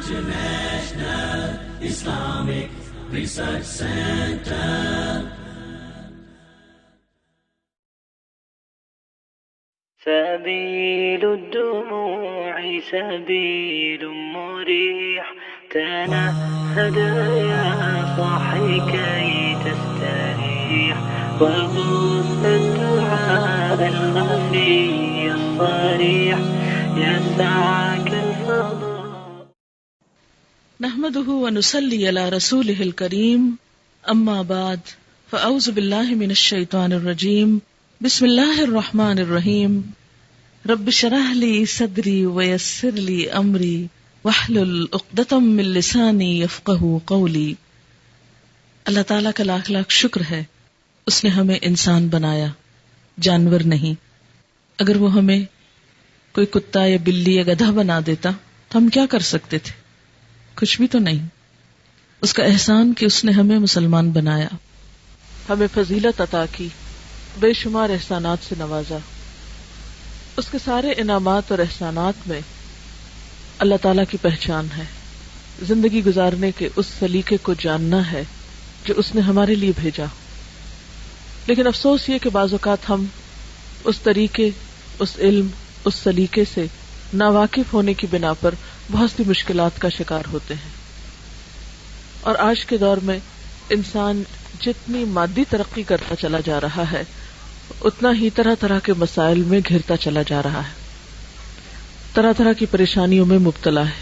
International Islamic Research Center. سبيل الدموع سبيل مريح تنهد يا صاحي كي تستريح وغص الدعاء الخفي الصريح يسعك الفضاء. نحمده ونصلي على رسوله الكريم اما بعد فاعوذ بالله من الشيطان الرجيم بسم اللہ الرحمن الرحیم رب اشرح لی صدری ویسر لی امری واحلل عقدۃ من لسانی یفقہوا قولی. اللہ تعالیٰ کا لاکھ لاکھ شکر ہے، اس نے ہمیں انسان بنایا، جانور نہیں. اگر وہ ہمیں کوئی کتا یا بلی یا گدھا بنا دیتا تو ہم کیا کر سکتے تھے؟ کچھ بھی تو نہیں. اس کا احسان کہ اس نے ہمیں مسلمان بنایا، ہمیں فضیلت عطا کی، بے شمار احسانات سے نوازا. اس کے سارے انعامات اور احسانات میں اللہ تعالیٰ کی پہچان ہے، زندگی گزارنے کے اس سلیقے کو جاننا ہے جو اس نے ہمارے لیے بھیجا. لیکن افسوس یہ کہ بعض اوقات ہم اس طریقے، اس علم، اس سلیقے سے ناواقف ہونے کی بنا پر بہت سی مشکلات کا شکار ہوتے ہیں. اور آج کے دور میں انسان جتنی مادی ترقی کرتا چلا جا رہا ہے اتنا ہی طرح طرح کے مسائل میں گھرتا چلا جا رہا ہے، طرح طرح کی پریشانیوں میں مبتلا ہے.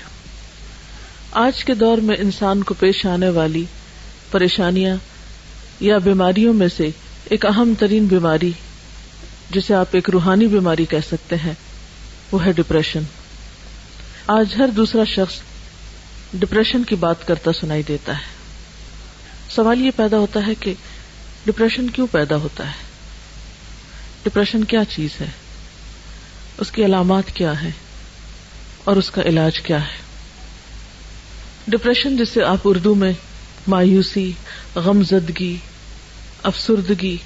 آج کے دور میں انسان کو پیش آنے والی پریشانیاں یا بیماریوں میں سے ایک اہم ترین بیماری، جسے آپ ایک روحانی بیماری کہہ سکتے ہیں، وہ ہے ڈپریشن. آج ہر دوسرا شخص ڈپریشن کی بات کرتا سنائی دیتا ہے. سوال یہ پیدا ہوتا ہے کہ ڈپریشن کیوں پیدا ہوتا ہے؟ ڈپریشن کیا چیز ہے؟ اس کی علامات کیا ہیں اور اس کا علاج کیا ہے؟ ڈپریشن، جسے آپ اردو میں مایوسی، غمزدگی، افسردگی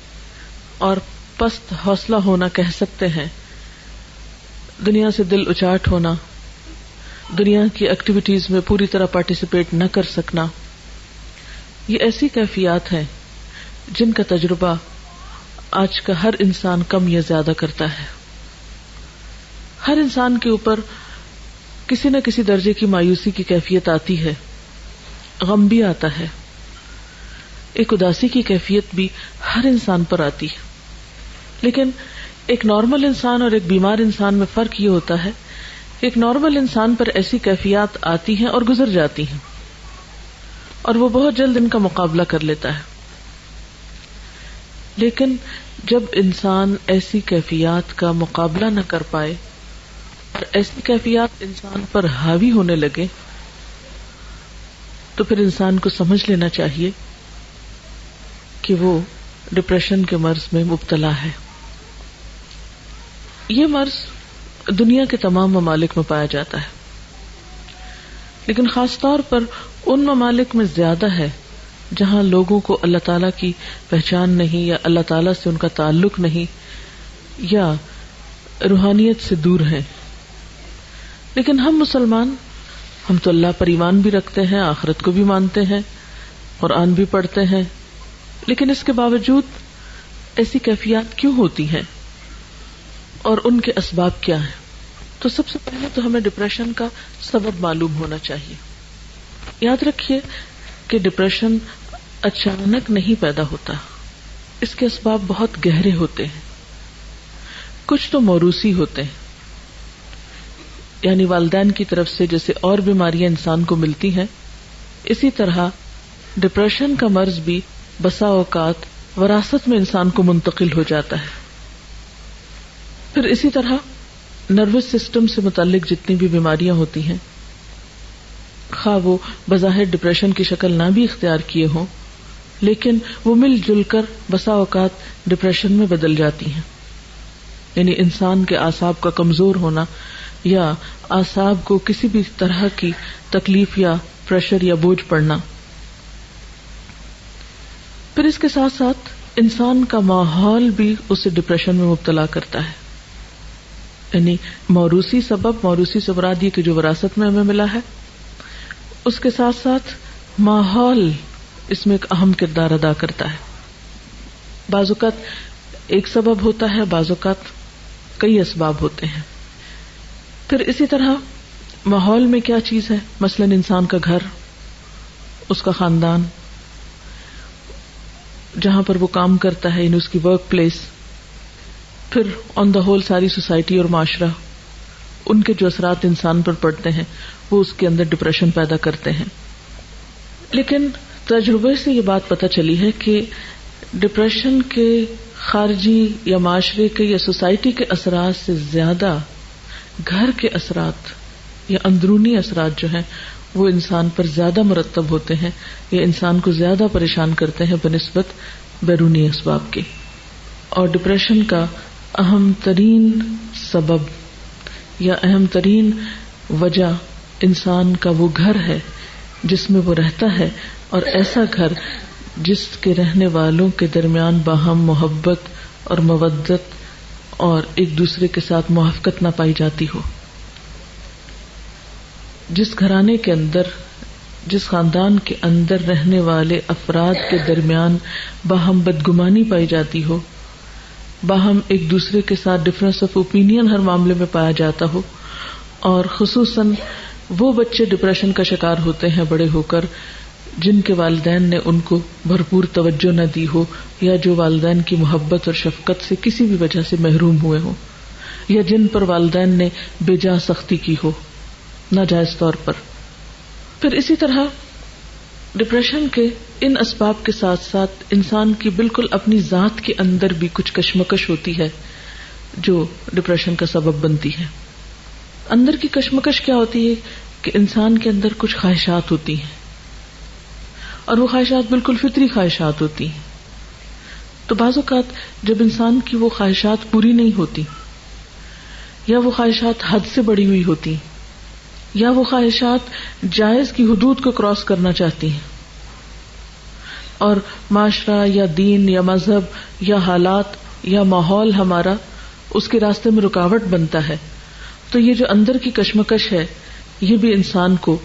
اور پست حوصلہ ہونا کہہ سکتے ہیں، دنیا سے دل اچاٹ ہونا، دنیا کی ایکٹیویٹیز میں پوری طرح پارٹیسپیٹ نہ کر سکنا، یہ ایسی کیفیات ہیں جن کا تجربہ آج کا ہر انسان کم یا زیادہ کرتا ہے. ہر انسان کے اوپر کسی نہ کسی درجے کی مایوسی کی کیفیت آتی ہے، غم بھی آتا ہے، ایک اداسی کی کیفیت بھی ہر انسان پر آتی ہے. لیکن ایک نارمل انسان اور ایک بیمار انسان میں فرق یہ ہوتا ہے کہ ایک نارمل انسان پر ایسی کیفیات آتی ہیں اور گزر جاتی ہیں اور وہ بہت جلد ان کا مقابلہ کر لیتا ہے. لیکن جب انسان ایسی کیفیات کا مقابلہ نہ کر پائے اور ایسی کیفیات انسان پر حاوی ہونے لگے تو پھر انسان کو سمجھ لینا چاہیے کہ وہ ڈپریشن کے مرض میں مبتلا ہے. یہ مرض دنیا کے تمام ممالک میں پایا جاتا ہے، لیکن خاص طور پر ان ممالک میں زیادہ ہے جہاں لوگوں کو اللہ تعالیٰ کی پہچان نہیں، یا اللہ تعالیٰ سے ان کا تعلق نہیں، یا روحانیت سے دور ہیں. لیکن ہم مسلمان، ہم تو اللہ پر ایمان بھی رکھتے ہیں، آخرت کو بھی مانتے ہیں، قرآن بھی پڑھتے ہیں، لیکن اس کے باوجود ایسی کیفیات کیوں ہوتی ہیں اور ان کے اسباب کیا ہیں؟ تو سب سے پہلے تو ہمیں ڈپریشن کا سبب معلوم ہونا چاہیے. یاد رکھیے کہ ڈپریشن اچانک نہیں پیدا ہوتا، اس کے اسباب بہت گہرے ہوتے ہیں. کچھ تو موروثی ہوتے ہیں، یعنی والدین کی طرف سے جیسے اور بیماریاں انسان کو ملتی ہیں، اسی طرح ڈپریشن کا مرض بھی بسا اوقات وراثت میں انسان کو منتقل ہو جاتا ہے. پھر اسی طرح نروس سسٹم سے متعلق جتنی بھی بیماریاں ہوتی ہیں، خواہ وہ بظاہر ڈپریشن کی شکل نہ بھی اختیار کیے ہوں، لیکن وہ مل جل کر بسا اوقات ڈپریشن میں بدل جاتی ہیں. یعنی انسان کے اعصاب کا کمزور ہونا یا اعصاب کو کسی بھی طرح کی تکلیف یا پریشر یا بوجھ پڑنا. پھر اس کے ساتھ ساتھ انسان کا ماحول بھی اسے ڈپریشن میں مبتلا کرتا ہے. یعنی موروثی سبب، موروثی سے مراد یہ کہ جو وراثت میں ہمیں ملا ہے، اس کے ساتھ ساتھ ماحول اس میں ایک اہم کردار ادا کرتا ہے. بعض اوقات ایک سبب ہوتا ہے، بعض اوقات کئی اسباب ہوتے ہیں. پھر اسی طرح ماحول میں کیا چیز ہے، مثلا انسان کا گھر، اس کا خاندان، جہاں پر وہ کام کرتا ہے، یعنی اس کی ورک پلیس، پھر آن دا ہول ساری سوسائٹی اور معاشرہ، ان کے جو اثرات انسان پر پڑتے ہیں وہ اس کے اندر ڈپریشن پیدا کرتے ہیں. لیکن تجربے سے یہ بات پتہ چلی ہے کہ ڈپریشن کے خارجی یا معاشرے کے یا سوسائٹی کے اثرات سے زیادہ گھر کے اثرات یا اندرونی اثرات جو ہیں وہ انسان پر زیادہ مرتب ہوتے ہیں یا انسان کو زیادہ پریشان کرتے ہیں بنسبت بیرونی اسباب کے. اور ڈپریشن کا اہم ترین سبب یا اہم ترین وجہ انسان کا وہ گھر ہے جس میں وہ رہتا ہے، اور ایسا گھر جس کے رہنے والوں کے درمیان باہم محبت اور مودت اور ایک دوسرے کے ساتھ موافقت نہ پائی جاتی ہو. جس گھرانے کے اندر، جس خاندان کے اندر رہنے والے افراد کے درمیان باہم بدگمانی پائی جاتی ہو، باہم ایک دوسرے کے ساتھ ڈفرینس آف اوپینین ہر معاملے میں پایا جاتا ہو، اور خصوصاً وہ بچے ڈپریشن کا شکار ہوتے ہیں بڑے ہو کر جن کے والدین نے ان کو بھرپور توجہ نہ دی ہو، یا جو والدین کی محبت اور شفقت سے کسی بھی وجہ سے محروم ہوئے ہوں، یا جن پر والدین نے بے جا سختی کی ہو ناجائز طور پر. پھر اسی طرح ڈپریشن کے ان اسباب کے ساتھ ساتھ انسان کی بالکل اپنی ذات کے اندر بھی کچھ کشمکش ہوتی ہے جو ڈپریشن کا سبب بنتی ہے. اندر کی کشمکش کیا ہوتی ہے کہ انسان کے اندر کچھ خواہشات ہوتی ہیں، اور وہ خواہشات بالکل فطری خواہشات ہوتی ہیں. تو بعض اوقات جب انسان کی وہ خواہشات پوری نہیں ہوتی، یا وہ خواہشات حد سے بڑی ہوئی ہوتی، یا وہ خواہشات جائز کی حدود کو کراس کرنا چاہتی ہیں، اور معاشرہ یا دین یا مذہب یا حالات یا ماحول ہمارا اس کے راستے میں رکاوٹ بنتا ہے، تو یہ جو اندر کی کشمکش ہے یہ بھی انسان کو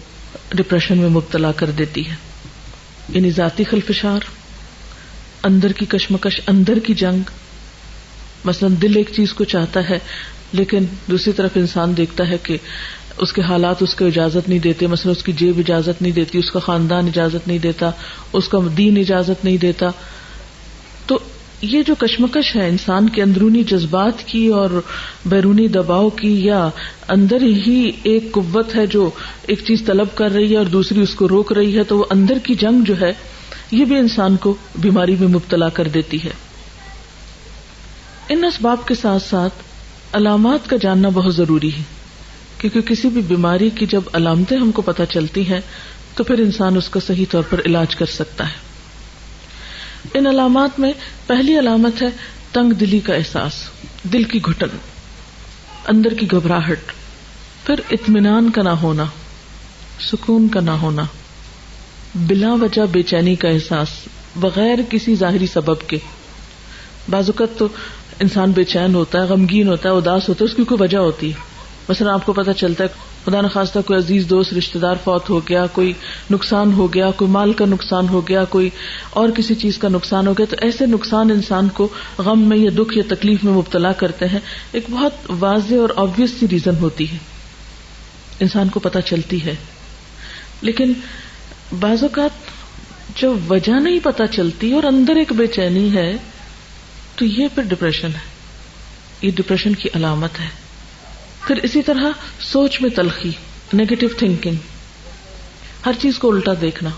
ڈپریشن میں مبتلا کر دیتی ہے. یعنی ذاتی خلفشار، اندر کی کشمکش، اندر کی جنگ. مثلا دل ایک چیز کو چاہتا ہے لیکن دوسری طرف انسان دیکھتا ہے کہ اس کے حالات اس کو اجازت نہیں دیتے، مثلا اس کی جیب اجازت نہیں دیتی، اس کا خاندان اجازت نہیں دیتا، اس کا دین اجازت نہیں دیتا. تو یہ جو کشمکش ہے انسان کے اندرونی جذبات کی اور بیرونی دباؤ کی، یا اندر ہی ایک قوت ہے جو ایک چیز طلب کر رہی ہے اور دوسری اس کو روک رہی ہے، تو وہ اندر کی جنگ جو ہے یہ بھی انسان کو بیماری میں مبتلا کر دیتی ہے. ان اسباب کے ساتھ ساتھ علامات کا جاننا بہت ضروری ہے، کیونکہ کسی بھی بیماری کی جب علامتیں ہم کو پتہ چلتی ہیں تو پھر انسان اس کا صحیح طور پر علاج کر سکتا ہے. ان علامات میں پہلی علامت ہے تنگ دلی کا احساس، دل کی گھٹن، اندر کی گھبراہٹ. پھر اطمینان کا نہ ہونا، سکون کا نہ ہونا، بلا وجہ بے چینی کا احساس بغیر کسی ظاہری سبب کے. بعض اوقات تو انسان بے چین ہوتا ہے، غمگین ہوتا ہے، اداس ہوتا ہے، اس کی کوئی وجہ ہوتی ہے. مثلا آپ کو پتہ چلتا ہے خدا نخواستہ کوئی عزیز دوست رشتہ دار فوت ہو گیا، کوئی نقصان ہو گیا، کوئی مال کا نقصان ہو گیا، کوئی اور کسی چیز کا نقصان ہو گیا، تو ایسے نقصان انسان کو غم میں یا دکھ یا تکلیف میں مبتلا کرتے ہیں. ایک بہت واضح اور آبویس سی ریزن ہوتی ہے، انسان کو پتہ چلتی ہے. لیکن بعض اوقات جب وجہ نہیں پتہ چلتی اور اندر ایک بے چینی ہے تو یہ پھر ڈپریشن ہے، یہ ڈپریشن کی علامت ہے. پھر اسی طرح سوچ میں تلخی، نیگیٹو تھنکنگ، ہر چیز کو الٹا دیکھنا،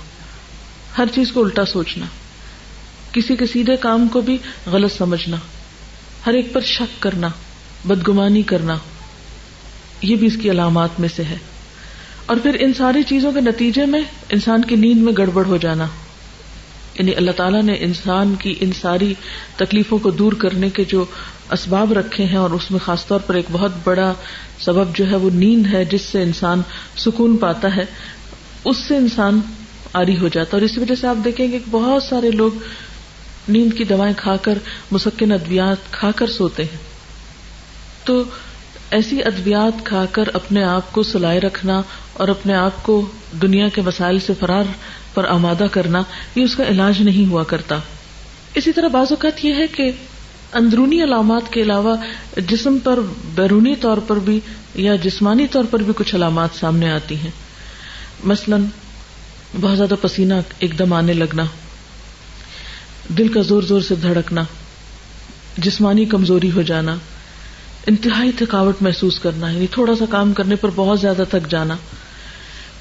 ہر چیز کو الٹا سوچنا، کسی کے سیدھے کام کو بھی غلط سمجھنا، ہر ایک پر شک کرنا، بدگمانی کرنا، یہ بھی اس کی علامات میں سے ہے. اور پھر ان ساری چیزوں کے نتیجے میں انسان کی نیند میں گڑبڑ ہو جانا. یعنی اللہ تعالیٰ نے انسان کی ان ساری تکلیفوں کو دور کرنے کے جو اسباب رکھے ہیں، اور اس میں خاص طور پر ایک بہت بڑا سبب جو ہے وہ نیند ہے، جس سے انسان سکون پاتا ہے، اس سے انسان عاری ہو جاتا ہے. اور اسی وجہ سے آپ دیکھیں گے کہ بہت سارے لوگ نیند کی دوائیں کھا کر، مسکن ادویات کھا کر سوتے ہیں. تو ایسی ادویات کھا کر اپنے آپ کو سلائے رکھنا اور اپنے آپ کو دنیا کے مسائل سے فرار پر آمادہ کرنا، یہ اس کا علاج نہیں ہوا کرتا. اسی طرح بعض اوقات یہ ہے کہ اندرونی علامات کے علاوہ جسم پر بیرونی طور پر بھی یا جسمانی طور پر بھی کچھ علامات سامنے آتی ہیں. مثلا بہت زیادہ پسینہ ایک دم آنے لگنا، دل کا زور زور سے دھڑکنا، جسمانی کمزوری ہو جانا، انتہائی تھکاوٹ محسوس کرنا، یعنی تھوڑا سا کام کرنے پر بہت زیادہ تھک جانا،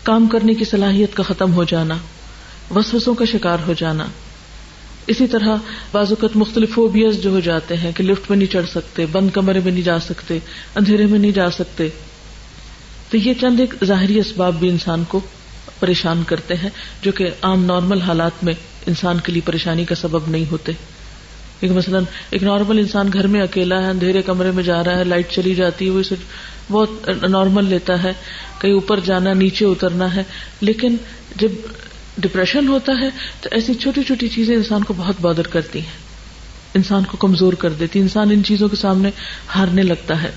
کام کرنے کی صلاحیت کا ختم ہو جانا، وسوسوں کا شکار ہو جانا. اسی طرح بعض اوقات مختلف فوبیاز جو ہو جاتے ہیں کہ لفٹ میں نہیں چڑھ سکتے، بند کمرے میں نہیں جا سکتے، اندھیرے میں نہیں جا سکتے. تو یہ چند ایک ظاہری اسباب بھی انسان کو پریشان کرتے ہیں جو کہ عام نارمل حالات میں انسان کے لیے پریشانی کا سبب نہیں ہوتے. کیونکہ مثلا ایک نارمل انسان گھر میں اکیلا ہے، اندھیرے کمرے میں جا رہا ہے، لائٹ چلی جاتی ہے، وہ اسے بہت نارمل لیتا ہے، کہیں اوپر جانا نیچے اترنا ہے. لیکن جب ڈپریشن ہوتا ہے تو ایسی چھوٹی چھوٹی چیزیں انسان کو بہت بادر کرتی ہیں، انسان کو کمزور کر دیتی، انسان ان چیزوں کے سامنے ہارنے لگتا ہے.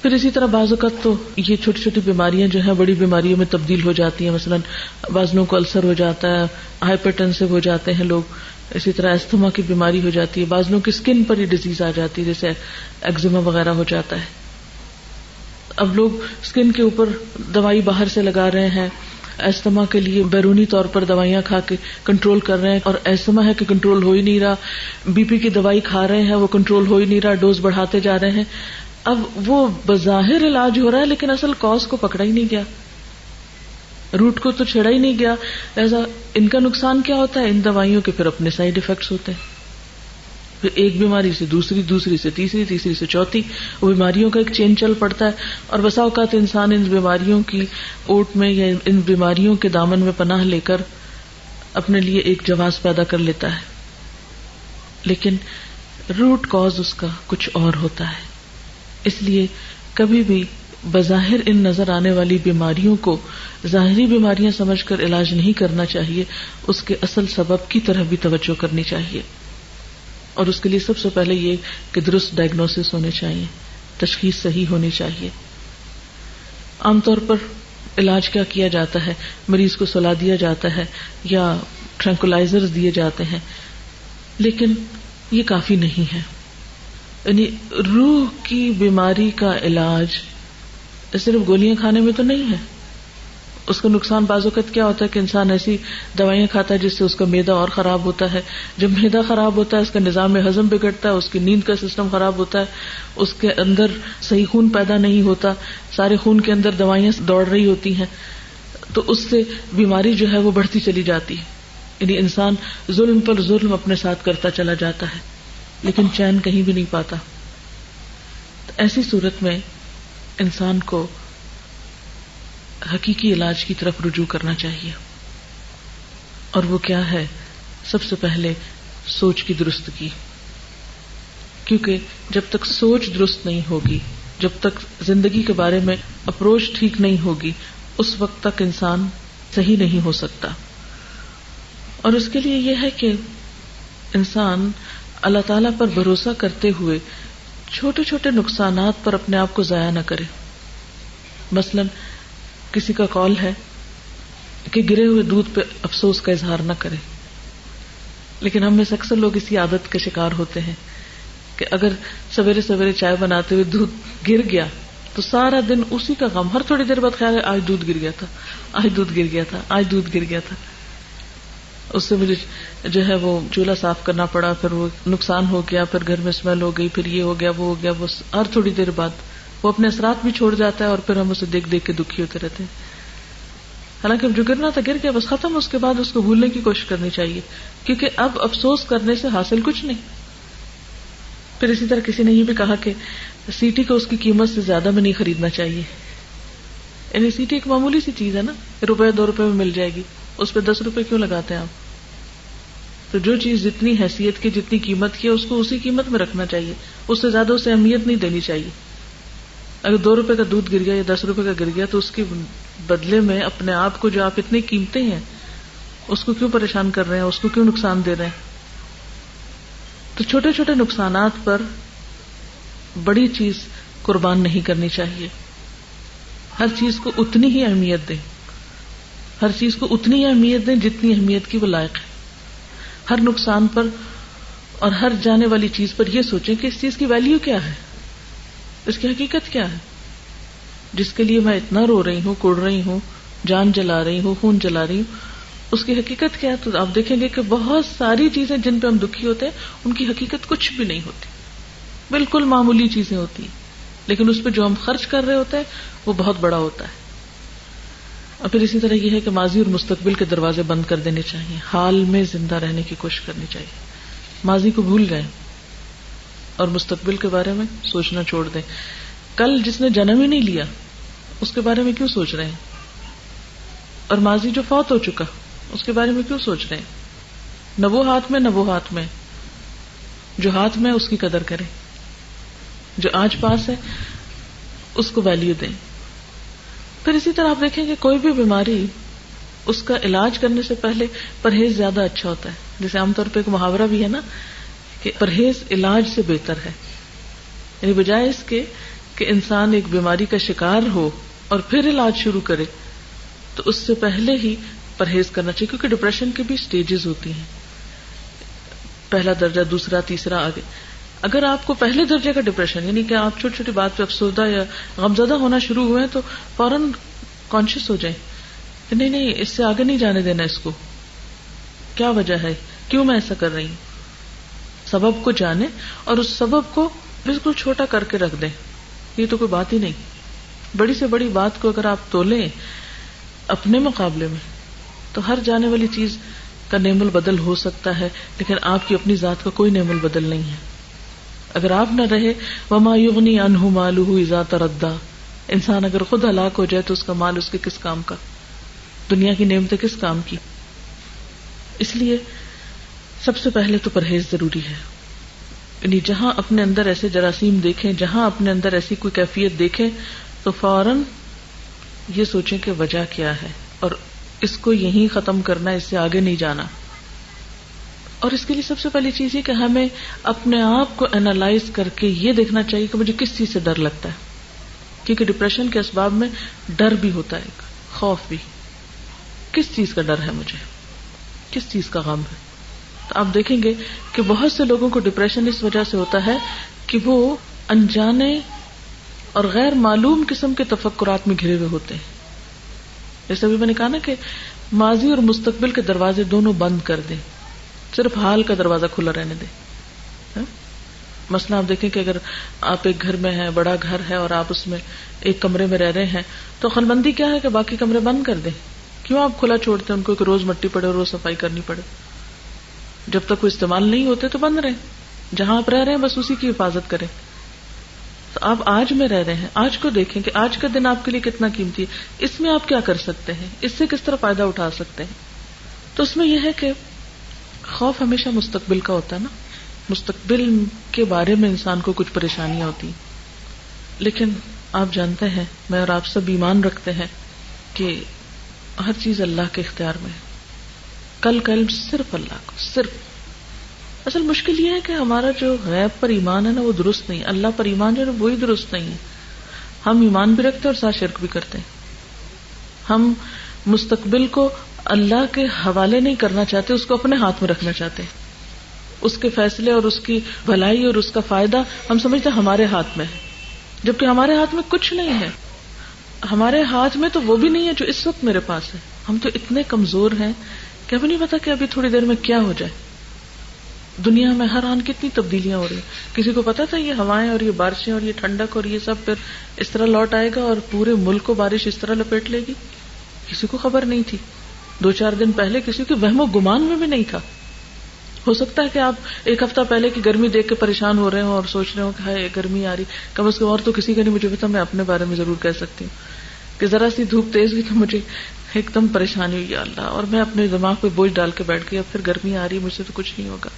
پھر اسی طرح بعض اوقات تو یہ چھوٹی چھوٹی بیماریاں جو ہیں بڑی بیماریوں میں تبدیل ہو جاتی ہیں. مثلا بعض لوگوں کو السر ہو جاتا ہے، ہائپر ٹینسو ہو جاتے ہیں لوگ. اسی طرح استھما کی بیماری ہو جاتی ہے، بعض لوگوں کی اسکن پر ہی ڈیزیز آ جاتی ہے، جیسے ایگزیما وغیرہ ہو جاتا ہے. اب لوگ اسکن کے اوپر دوائی باہر سے لگا رہے ہیں، ایستھما کے لیے بیرونی طور پر دوائیاں کھا کے کنٹرول کر رہے ہیں، اور ایستھما ہے کہ کنٹرول ہو ہی نہیں رہا. بی پی کی دوائی کھا رہے ہیں، وہ کنٹرول ہو ہی نہیں رہا، ڈوز بڑھاتے جا رہے ہیں. اب وہ بظاہر علاج ہو رہا ہے لیکن اصل کاز کو پکڑا ہی نہیں گیا، روٹ کو تو چھیڑا ہی نہیں گیا. لہذا ان کا نقصان کیا ہوتا ہے؟ ان دوائیوں کے پھر اپنے سائیڈ ایفیکٹس ہوتے ہیں. پھر ایک بیماری سے دوسری، دوسری سے تیسری، تیسری سے چوتھی، وہ بیماریوں کا ایک چین چل پڑتا ہے. اور بسا اوقات انسان ان بیماریوں کی اوٹ میں یا ان بیماریوں کے دامن میں پناہ لے کر اپنے لیے ایک جواز پیدا کر لیتا ہے، لیکن روٹ کاز اس کا کچھ اور ہوتا ہے. اس لیے کبھی بھی بظاہر ان نظر آنے والی بیماریوں کو ظاہری بیماریاں سمجھ کر علاج نہیں کرنا چاہیے، اس کے اصل سبب کی طرف بھی توجہ کرنی چاہیے. اور اس کے لیے سب سے پہلے یہ کہ درست ڈائگنوسس ہونے چاہیے، تشخیص صحیح ہونی چاہیے. عام طور پر علاج کیا کیا جاتا ہے؟ مریض کو سلا دیا جاتا ہے یا ٹرینکولائزر دیے جاتے ہیں، لیکن یہ کافی نہیں ہے. یعنی روح کی بیماری کا علاج صرف گولیاں کھانے میں تو نہیں ہے. اس کا نقصان بعض اوقات کیا ہوتا ہے کہ انسان ایسی دوائیاں کھاتا ہے جس سے اس کا معدہ اور خراب ہوتا ہے. جب معدہ خراب ہوتا ہے اس کا نظام ہضم بگڑتا ہے، اس کی نیند کا سسٹم خراب ہوتا ہے، اس کے اندر صحیح خون پیدا نہیں ہوتا، سارے خون کے اندر دوائیاں دوڑ رہی ہوتی ہیں، تو اس سے بیماری جو ہے وہ بڑھتی چلی جاتی ہے. یعنی انسان ظلم پر ظلم اپنے ساتھ کرتا چلا جاتا ہے لیکن چین کہیں بھی نہیں پاتا. تو ایسی صورت میں انسان کو حقیقی علاج کی طرف رجوع کرنا چاہیے. اور وہ کیا ہے؟ سب سے پہلے سوچ کی درستگی. کیونکہ جب تک سوچ درست نہیں ہوگی، جب تک زندگی کے بارے میں اپروچ ٹھیک نہیں ہوگی، اس وقت تک انسان صحیح نہیں ہو سکتا. اور اس کے لیے یہ ہے کہ انسان اللہ تعالیٰ پر بھروسہ کرتے ہوئے چھوٹے چھوٹے نقصانات پر اپنے آپ کو ضائع نہ کرے. مثلا کسی کا کال ہے کہ گرے ہوئے دودھ پہ افسوس کا اظہار نہ کرے، لیکن ہم میں سے اکثر لوگ اسی عادت کے شکار ہوتے ہیں کہ اگر سویرے سویرے چائے بناتے ہوئے دودھ گر گیا تو سارا دن اسی کا غم. ہر تھوڑی دیر بعد خیال ہے آج دودھ گر گیا تھا، آج دودھ گر گیا تھا، آج دودھ گر گیا تھا. اس سے مجھے جو ہے وہ چولہا صاف کرنا پڑا، پھر وہ نقصان ہو گیا، پھر گھر میں اسمیل ہو گئی، پھر یہ ہو گیا، وہ ہو گیا. وہ ہر تھوڑی دیر بعد وہ اپنے اثرات بھی چھوڑ جاتا ہے اور پھر ہم اسے دیکھ دیکھ کے دکھی ہوتے رہتے ہیں. حالانکہ جو گرنا تھا گر گیا، بس ختم. اس کے بعد اس کو بھولنے کی کوشش کرنی چاہیے، کیونکہ اب افسوس کرنے سے حاصل کچھ نہیں. پھر اسی طرح کسی نے یہ بھی کہا کہ سیٹی کو اس کی قیمت سے زیادہ میں نہیں خریدنا چاہیے. یعنی سیٹی ایک معمولی سی چیز ہے نا، ₹2 میں مل جائے گی، اس پہ ₹10 کیوں لگاتے ہیں آپ؟ تو جو چیز جتنی حیثیت کی، جتنی قیمت کی ہے، اس کو اسی قیمت میں رکھنا چاہیے، اس سے زیادہ اسے اہمیت نہیں دینی چاہیے. اگر ₹2 کا دودھ گر گیا یا ₹10 کا گر گیا تو اس کے بدلے میں اپنے آپ کو جو آپ اتنی قیمتیں ہیں اس کو کیوں پریشان کر رہے ہیں، اس کو کیوں نقصان دے رہے ہیں؟ تو چھوٹے چھوٹے نقصانات پر بڑی چیز قربان نہیں کرنی چاہیے. ہر چیز کو اتنی ہی اہمیت دیں، ہر چیز کو اتنی ہی اہمیت دیں جتنی اہمیت کی وہ لائق ہے. ہر نقصان پر اور ہر جانے والی چیز پر یہ سوچیں کہ اس چیز کی ویلیو کیا ہے، اس کی حقیقت کیا ہے. جس کے لیے میں اتنا رو رہی ہوں، کوڑ رہی ہوں، جان جلا رہی ہوں، خون جلا رہی ہوں، اس کی حقیقت کیا ہے. تو آپ دیکھیں گے کہ بہت ساری چیزیں جن پہ ہم دکھی ہوتے ہیں ان کی حقیقت کچھ بھی نہیں ہوتی، بالکل معمولی چیزیں ہوتی ہیں، لیکن اس پہ جو ہم خرچ کر رہے ہوتے ہیں وہ بہت بڑا ہوتا ہے. اور پھر اسی طرح یہ ہے کہ ماضی اور مستقبل کے دروازے بند کر دینے چاہیے، حال میں زندہ رہنے کی کوشش کرنی چاہیے. ماضی کو بھول جائیں اور مستقبل کے بارے میں سوچنا چھوڑ دیں. کل جس نے جنم ہی نہیں لیا اس کے بارے میں کیوں سوچ رہے ہیں، اور ماضی جو فوت ہو چکا اس کے بارے میں کیوں سوچ رہے ہیں. نہ وہ ہاتھ میں نہ وہ ہاتھ میں، جو ہاتھ میں اس کی قدر کریں، جو آج پاس ہے اس کو ویلیو دیں. پھر اسی طرح آپ دیکھیں کہ کوئی بھی بیماری اس کا علاج کرنے سے پہلے پرہیز زیادہ اچھا ہوتا ہے. جیسے عام طور پہ ایک محاورہ بھی ہے نا کہ پرہیز علاج سے بہتر ہے. یعنی بجائے اس کے کہ انسان ایک بیماری کا شکار ہو اور پھر علاج شروع کرے تو اس سے پہلے ہی پرہیز کرنا چاہیے. کیونکہ ڈپریشن کی بھی سٹیجز ہوتی ہیں، پہلا درجہ، دوسرا، تیسرا، آگے. اگر آپ کو پہلے درجے کا ڈپریشن یعنی کہ آپ چھوٹی چھوٹی بات پہ افسردہ یا غمزدہ ہونا شروع ہوئے تو فوراً کانشیس ہو جائیں کہ نہیں اس سے آگے نہیں جانے دینا، اس کو کیا وجہ ہے، کیوں میں ایسا کر رہی ہوں. سبب کو جانیں اور اس سبب کو بالکل چھوٹا کر کے رکھ دیں. یہ تو کوئی بات ہی نہیں. بڑی سے بڑی بات کو اگر آپ تولیں اپنے مقابلے میں تو ہر جانے والی چیز کا نعم البدل ہو سکتا ہے، لیکن آپ کی اپنی ذات کا کوئی نعم البدل نہیں ہے. اگر آپ نہ رہے وما یغنی عنہ مالہ اذا تردی، انسان اگر خود ہلاک ہو جائے تو اس کا مال اس کے کس کام کا، دنیا کی نعمتیں کس کام کی. اس لیے سب سے پہلے تو پرہیز ضروری ہے. یعنی جہاں اپنے اندر ایسے جراثیم دیکھیں، جہاں اپنے اندر ایسی کوئی کیفیت دیکھیں تو فوراً یہ سوچیں کہ وجہ کیا ہے اور اس کو یہیں ختم کرنا، اس سے آگے نہیں جانا. اور اس کے لیے سب سے پہلی چیز یہ کہ ہمیں اپنے آپ کو انالائز کر کے یہ دیکھنا چاہیے کہ مجھے کس چیز سے ڈر لگتا ہے. کیونکہ ڈپریشن کے اسباب میں ڈر بھی ہوتا ہے، خوف بھی. کس چیز کا ڈر ہے مجھے، کس چیز کا غم ہے. تو آپ دیکھیں گے کہ بہت سے لوگوں کو ڈپریشن اس وجہ سے ہوتا ہے کہ وہ انجانے اور غیر معلوم قسم کے تفکرات میں گھرے ہوئے ہوتے ہیں. جیسے ابھی میں نے کہا نا کہ ماضی اور مستقبل کے دروازے دونوں بند کر دیں، صرف حال کا دروازہ کھلا رہنے دیں. مثلا آپ دیکھیں کہ اگر آپ ایک گھر میں ہیں، بڑا گھر ہے اور آپ اس میں ایک کمرے میں رہ رہے ہیں تو عقل مندی کیا ہے کہ باقی کمرے بند کر دیں. کیوں آپ کھلا چھوڑتے ہیں ان کو کہ روز مٹی پڑے اور روز صفائی کرنی پڑے؟ جب تک وہ استعمال نہیں ہوتے تو بند رہیں. جہاں آپ رہ رہے ہیں بس اسی کی حفاظت کریں. تو آپ آج میں رہ رہے ہیں، آج کو دیکھیں کہ آج کا دن آپ کے لیے کتنا قیمتی ہے، اس میں آپ کیا کر سکتے ہیں، اس سے کس طرح فائدہ اٹھا سکتے ہیں. تو اس میں یہ ہے کہ خوف ہمیشہ مستقبل کا ہوتا ہے نا، مستقبل کے بارے میں انسان کو کچھ پریشانیاں ہوتی ہیں. لیکن آپ جانتے ہیں، میں اور آپ سب ایمان رکھتے ہیں کہ ہر چیز اللہ کے اختیار میں ہے. کل کا علم صرف اللہ کو، صرف. اصل مشکل یہ ہے کہ ہمارا جو غیب پر ایمان ہے نا وہ درست نہیں، اللہ پر ایمان جو ہے وہی درست نہیں ہے. ہم ایمان بھی رکھتے ہیں اور ساتھ شرک بھی کرتے ہیں. ہم مستقبل کو اللہ کے حوالے نہیں کرنا چاہتے، اس کو اپنے ہاتھ میں رکھنا چاہتے ہیں. اس کے فیصلے اور اس کی بھلائی اور اس کا فائدہ ہم سمجھتے ہیں ہمارے ہاتھ میں ہے، جبکہ ہمارے ہاتھ میں کچھ نہیں ہے. ہمارے ہاتھ میں تو وہ بھی نہیں ہے جو اس وقت میرے پاس ہے. ہم تو اتنے کمزور ہیں کہ ہمیں نہیں پتا کہ ابھی تھوڑی دیر میں کیا ہو جائے. دنیا میں ہر آن کتنی تبدیلیاں ہو رہی ہیں. کسی کو پتا تھا یہ ہوائیں اور یہ بارشیں اور یہ ٹھنڈک اور یہ سب پھر اس طرح لوٹ آئے گا اور پورے ملک کو بارش اس طرح لپیٹ لے گی؟ کسی کو خبر نہیں تھی. 2-4 دن پہلے کسی کے وہم و گمان میں بھی نہیں تھا. ہو سکتا ہے کہ آپ ایک ہفتہ پہلے کی گرمی دیکھ کے پریشان ہو رہے ہوں اور سوچ رہے ہوں کہ ہائے گرمی آ رہی. کم از کم اور تو کسی کا نہیں مجھے پتا، میں اپنے بارے میں ضرور کہہ سکتی ہوں کہ ذرا سی دھوپ تیز ہوئی تو مجھے ایک دم پریشانی ہوئی، یا اللہ، اور میں اپنے دماغ پہ بوجھ ڈال کے بیٹھ گئی، اب پھر گرمی آ رہی، مجھ سے تو کچھ نہیں ہوگا.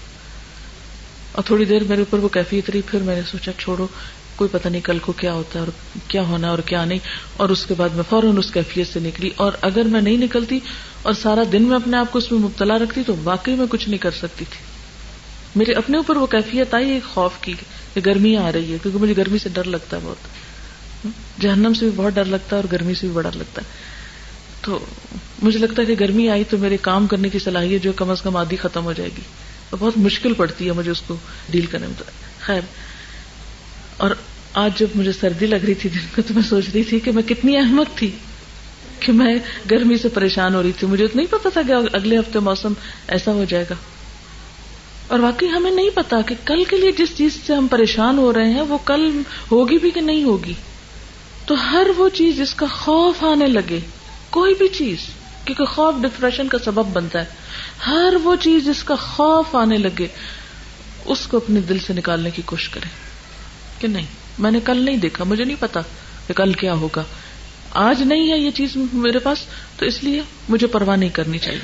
اور تھوڑی دیر میرے اوپر وہ کیفیت رہی، پھر میں نے سوچا چھوڑو، کوئی پتہ نہیں کل کو کیا ہوتا ہے اور کیا ہونا اور کیا نہیں. اور اس کے بعد میں فوراً اس کیفیت سے نکلی. اور اگر میں نہیں نکلتی اور سارا دن میں اپنے آپ کو اس میں مبتلا رکھتی تو واقعی میں کچھ نہیں کر سکتی تھی. میرے اپنے اوپر وہ کیفیت آئی ایک خوف کی کہ گرمی آ رہی ہے، کیونکہ مجھے گرمی سے ڈر لگتا ہے بہت، جہنم سے بھی بہت ڈر لگتا ہے اور گرمی سے بھی بڑا ڈر لگتا ہے. تو مجھے لگتا ہے کہ گرمی آئی تو میرے کام کرنے کی صلاحیت جو کم از کم آدھی ختم ہو جائے گی، اور بہت مشکل پڑتی ہے مجھے اس کو ڈیل کرنے میں. خیر، اور آج جب مجھے سردی لگ رہی تھی دن کو، تو میں سوچ رہی تھی کہ میں کتنی احمق تھی کہ میں گرمی سے پریشان ہو رہی تھی. مجھے تو نہیں پتا تھا کہ اگلے ہفتے موسم ایسا ہو جائے گا. اور واقعی ہمیں نہیں پتا کہ کل کے لیے جس چیز سے ہم پریشان ہو رہے ہیں وہ کل ہوگی بھی کہ نہیں ہوگی. تو ہر وہ چیز جس کا خوف آنے لگے، کوئی بھی چیز، کیونکہ خوف ڈپریشن کا سبب بنتا ہے، ہر وہ چیز جس کا خوف آنے لگے اس کو اپنے دل سے نکالنے کی کوشش کریں کہ نہیں، میں نے کل نہیں دیکھا، مجھے نہیں پتا کہ کل کیا ہوگا، آج نہیں ہے یہ چیز میرے پاس، تو اس لیے مجھے پرواہ نہیں کرنی چاہیے.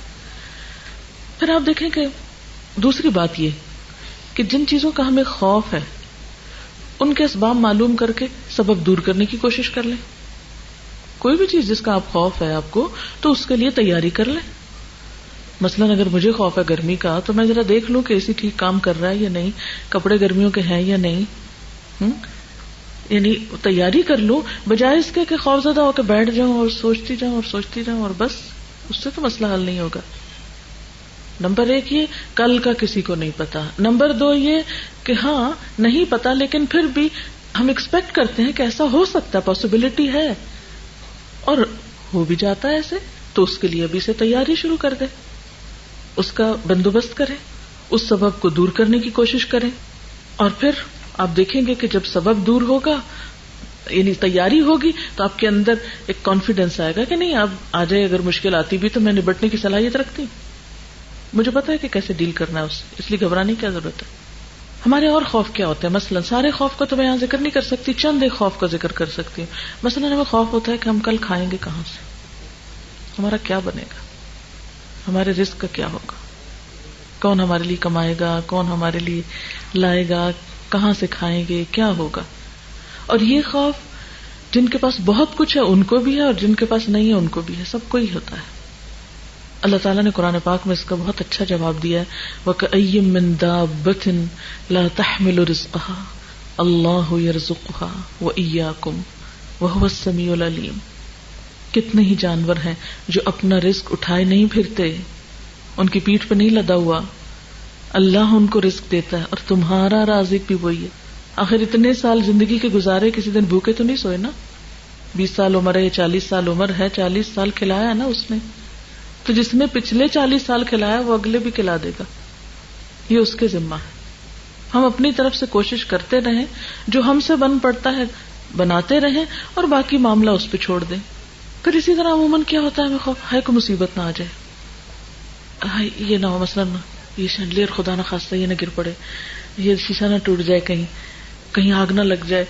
پھر آپ دیکھیں کہ دوسری بات یہ کہ جن چیزوں کا ہمیں خوف ہے ان کے اسباب معلوم کر کے سبب دور کرنے کی کوشش کر لیں. کوئی بھی چیز جس کا آپ خوف ہے آپ کو، تو اس کے لیے تیاری کر لیں. مثلا اگر مجھے خوف ہے گرمی کا، تو میں ذرا دیکھ لوں کہ اسی ٹھیک کام کر رہا ہے یا نہیں، کپڑے گرمیوں کے ہیں یا نہیں، یعنی تیاری کر لوں، بجائے اس کے کہ خوفزدہ ہو کے بیٹھ جاؤں اور سوچتی جاؤں اور بس. اس سے تو مسئلہ حل نہیں ہوگا. نمبر 1 یہ کل کا کسی کو نہیں پتا. نمبر 2 یہ کہ ہاں نہیں پتا، لیکن پھر بھی ہم ایکسپیکٹ کرتے ہیں کہ ایسا ہو سکتا ہے، پاسبلٹی ہے، اور ہو بھی جاتا ہے ایسے، تو اس کے لیے ابھی سے تیاری شروع کر دیں، اس کا بندوبست کریں، اس سبب کو دور کرنے کی کوشش کریں. اور پھر آپ دیکھیں گے کہ جب سبب دور ہوگا، یعنی تیاری ہوگی، تو آپ کے اندر ایک کانفیڈینس آئے گا کہ نہیں، اب آ جائے اگر مشکل آتی بھی تو میں نبٹنے کی صلاحیت رکھتی، مجھے پتا ہے کہ کیسے ڈیل کرنا ہے اس لیے گھبرانے کی کیا ضرورت ہے. ہمارے اور خوف کیا ہوتے ہیں؟ مثلا سارے خوف کا تو میں یہاں ذکر نہیں کر سکتی، چند ایک خوف کا ذکر کر سکتی ہوں. مثلا ہمیں خوف ہوتا ہے کہ ہم کل کھائیں گے کہاں سے، ہمارا کیا بنے گا، ہمارے رزق کا کیا ہوگا، کون ہمارے لیے کمائے گا، کون ہمارے لیے لائے گا، کہاں سے کھائیں گے، کیا ہوگا. اور یہ خوف جن کے پاس بہت کچھ ہے ان کو بھی ہے، اور جن کے پاس نہیں ہے ان کو بھی ہے، سب کو ہی ہوتا ہے. اللہ تعالیٰ نے قرآن پاک میں اس کا بہت اچھا جواب دیا ہے، وَكَأَيٍّ مِّن دَابَّةٍ لَا تَحْمِلُ رِزْقَهَا اللَّهُ يَرْزُقُهَا وَإِيَّاكُمْ وَهُوَ السَّمِيعُ الْعَلِيمُ. کتنے ہی جانور ہیں جو اپنا رزق اٹھائے نہیں پھرتے، ان کی پیٹھ پہ نہیں لدا ہوا، اللہ ان کو رزق دیتا ہے، اور تمہارا رازق بھی وہی ہے. آخر اتنے سال زندگی کے گزارے، کسی دن بھوکے تو نہیں سوئے نا. 20 سال عمر ہے یا 40 سال عمر ہے، 40 سال کھلایا نا اس نے، تو جس نے پچھلے 40 سال کھلایا وہ اگلے بھی کھلا دے گا، یہ اس کے ذمہ ہے. ہم اپنی طرف سے کوشش کرتے رہیں، جو ہم سے بن پڑتا ہے بناتے رہیں، اور باقی معاملہ اس پہ چھوڑ دیں. پھر اسی طرح عموماً کیا ہوتا ہے، ہمیں خوف ہے کہ مصیبت نہ آ جائے، ہائی یہ نہ ہو، مثلا یہ شنڈلیر خدا نہ خواستہ یہ نہ گر پڑے، یہ شیشہ نہ ٹوٹ جائے، کہیں آگ نہ لگ جائے،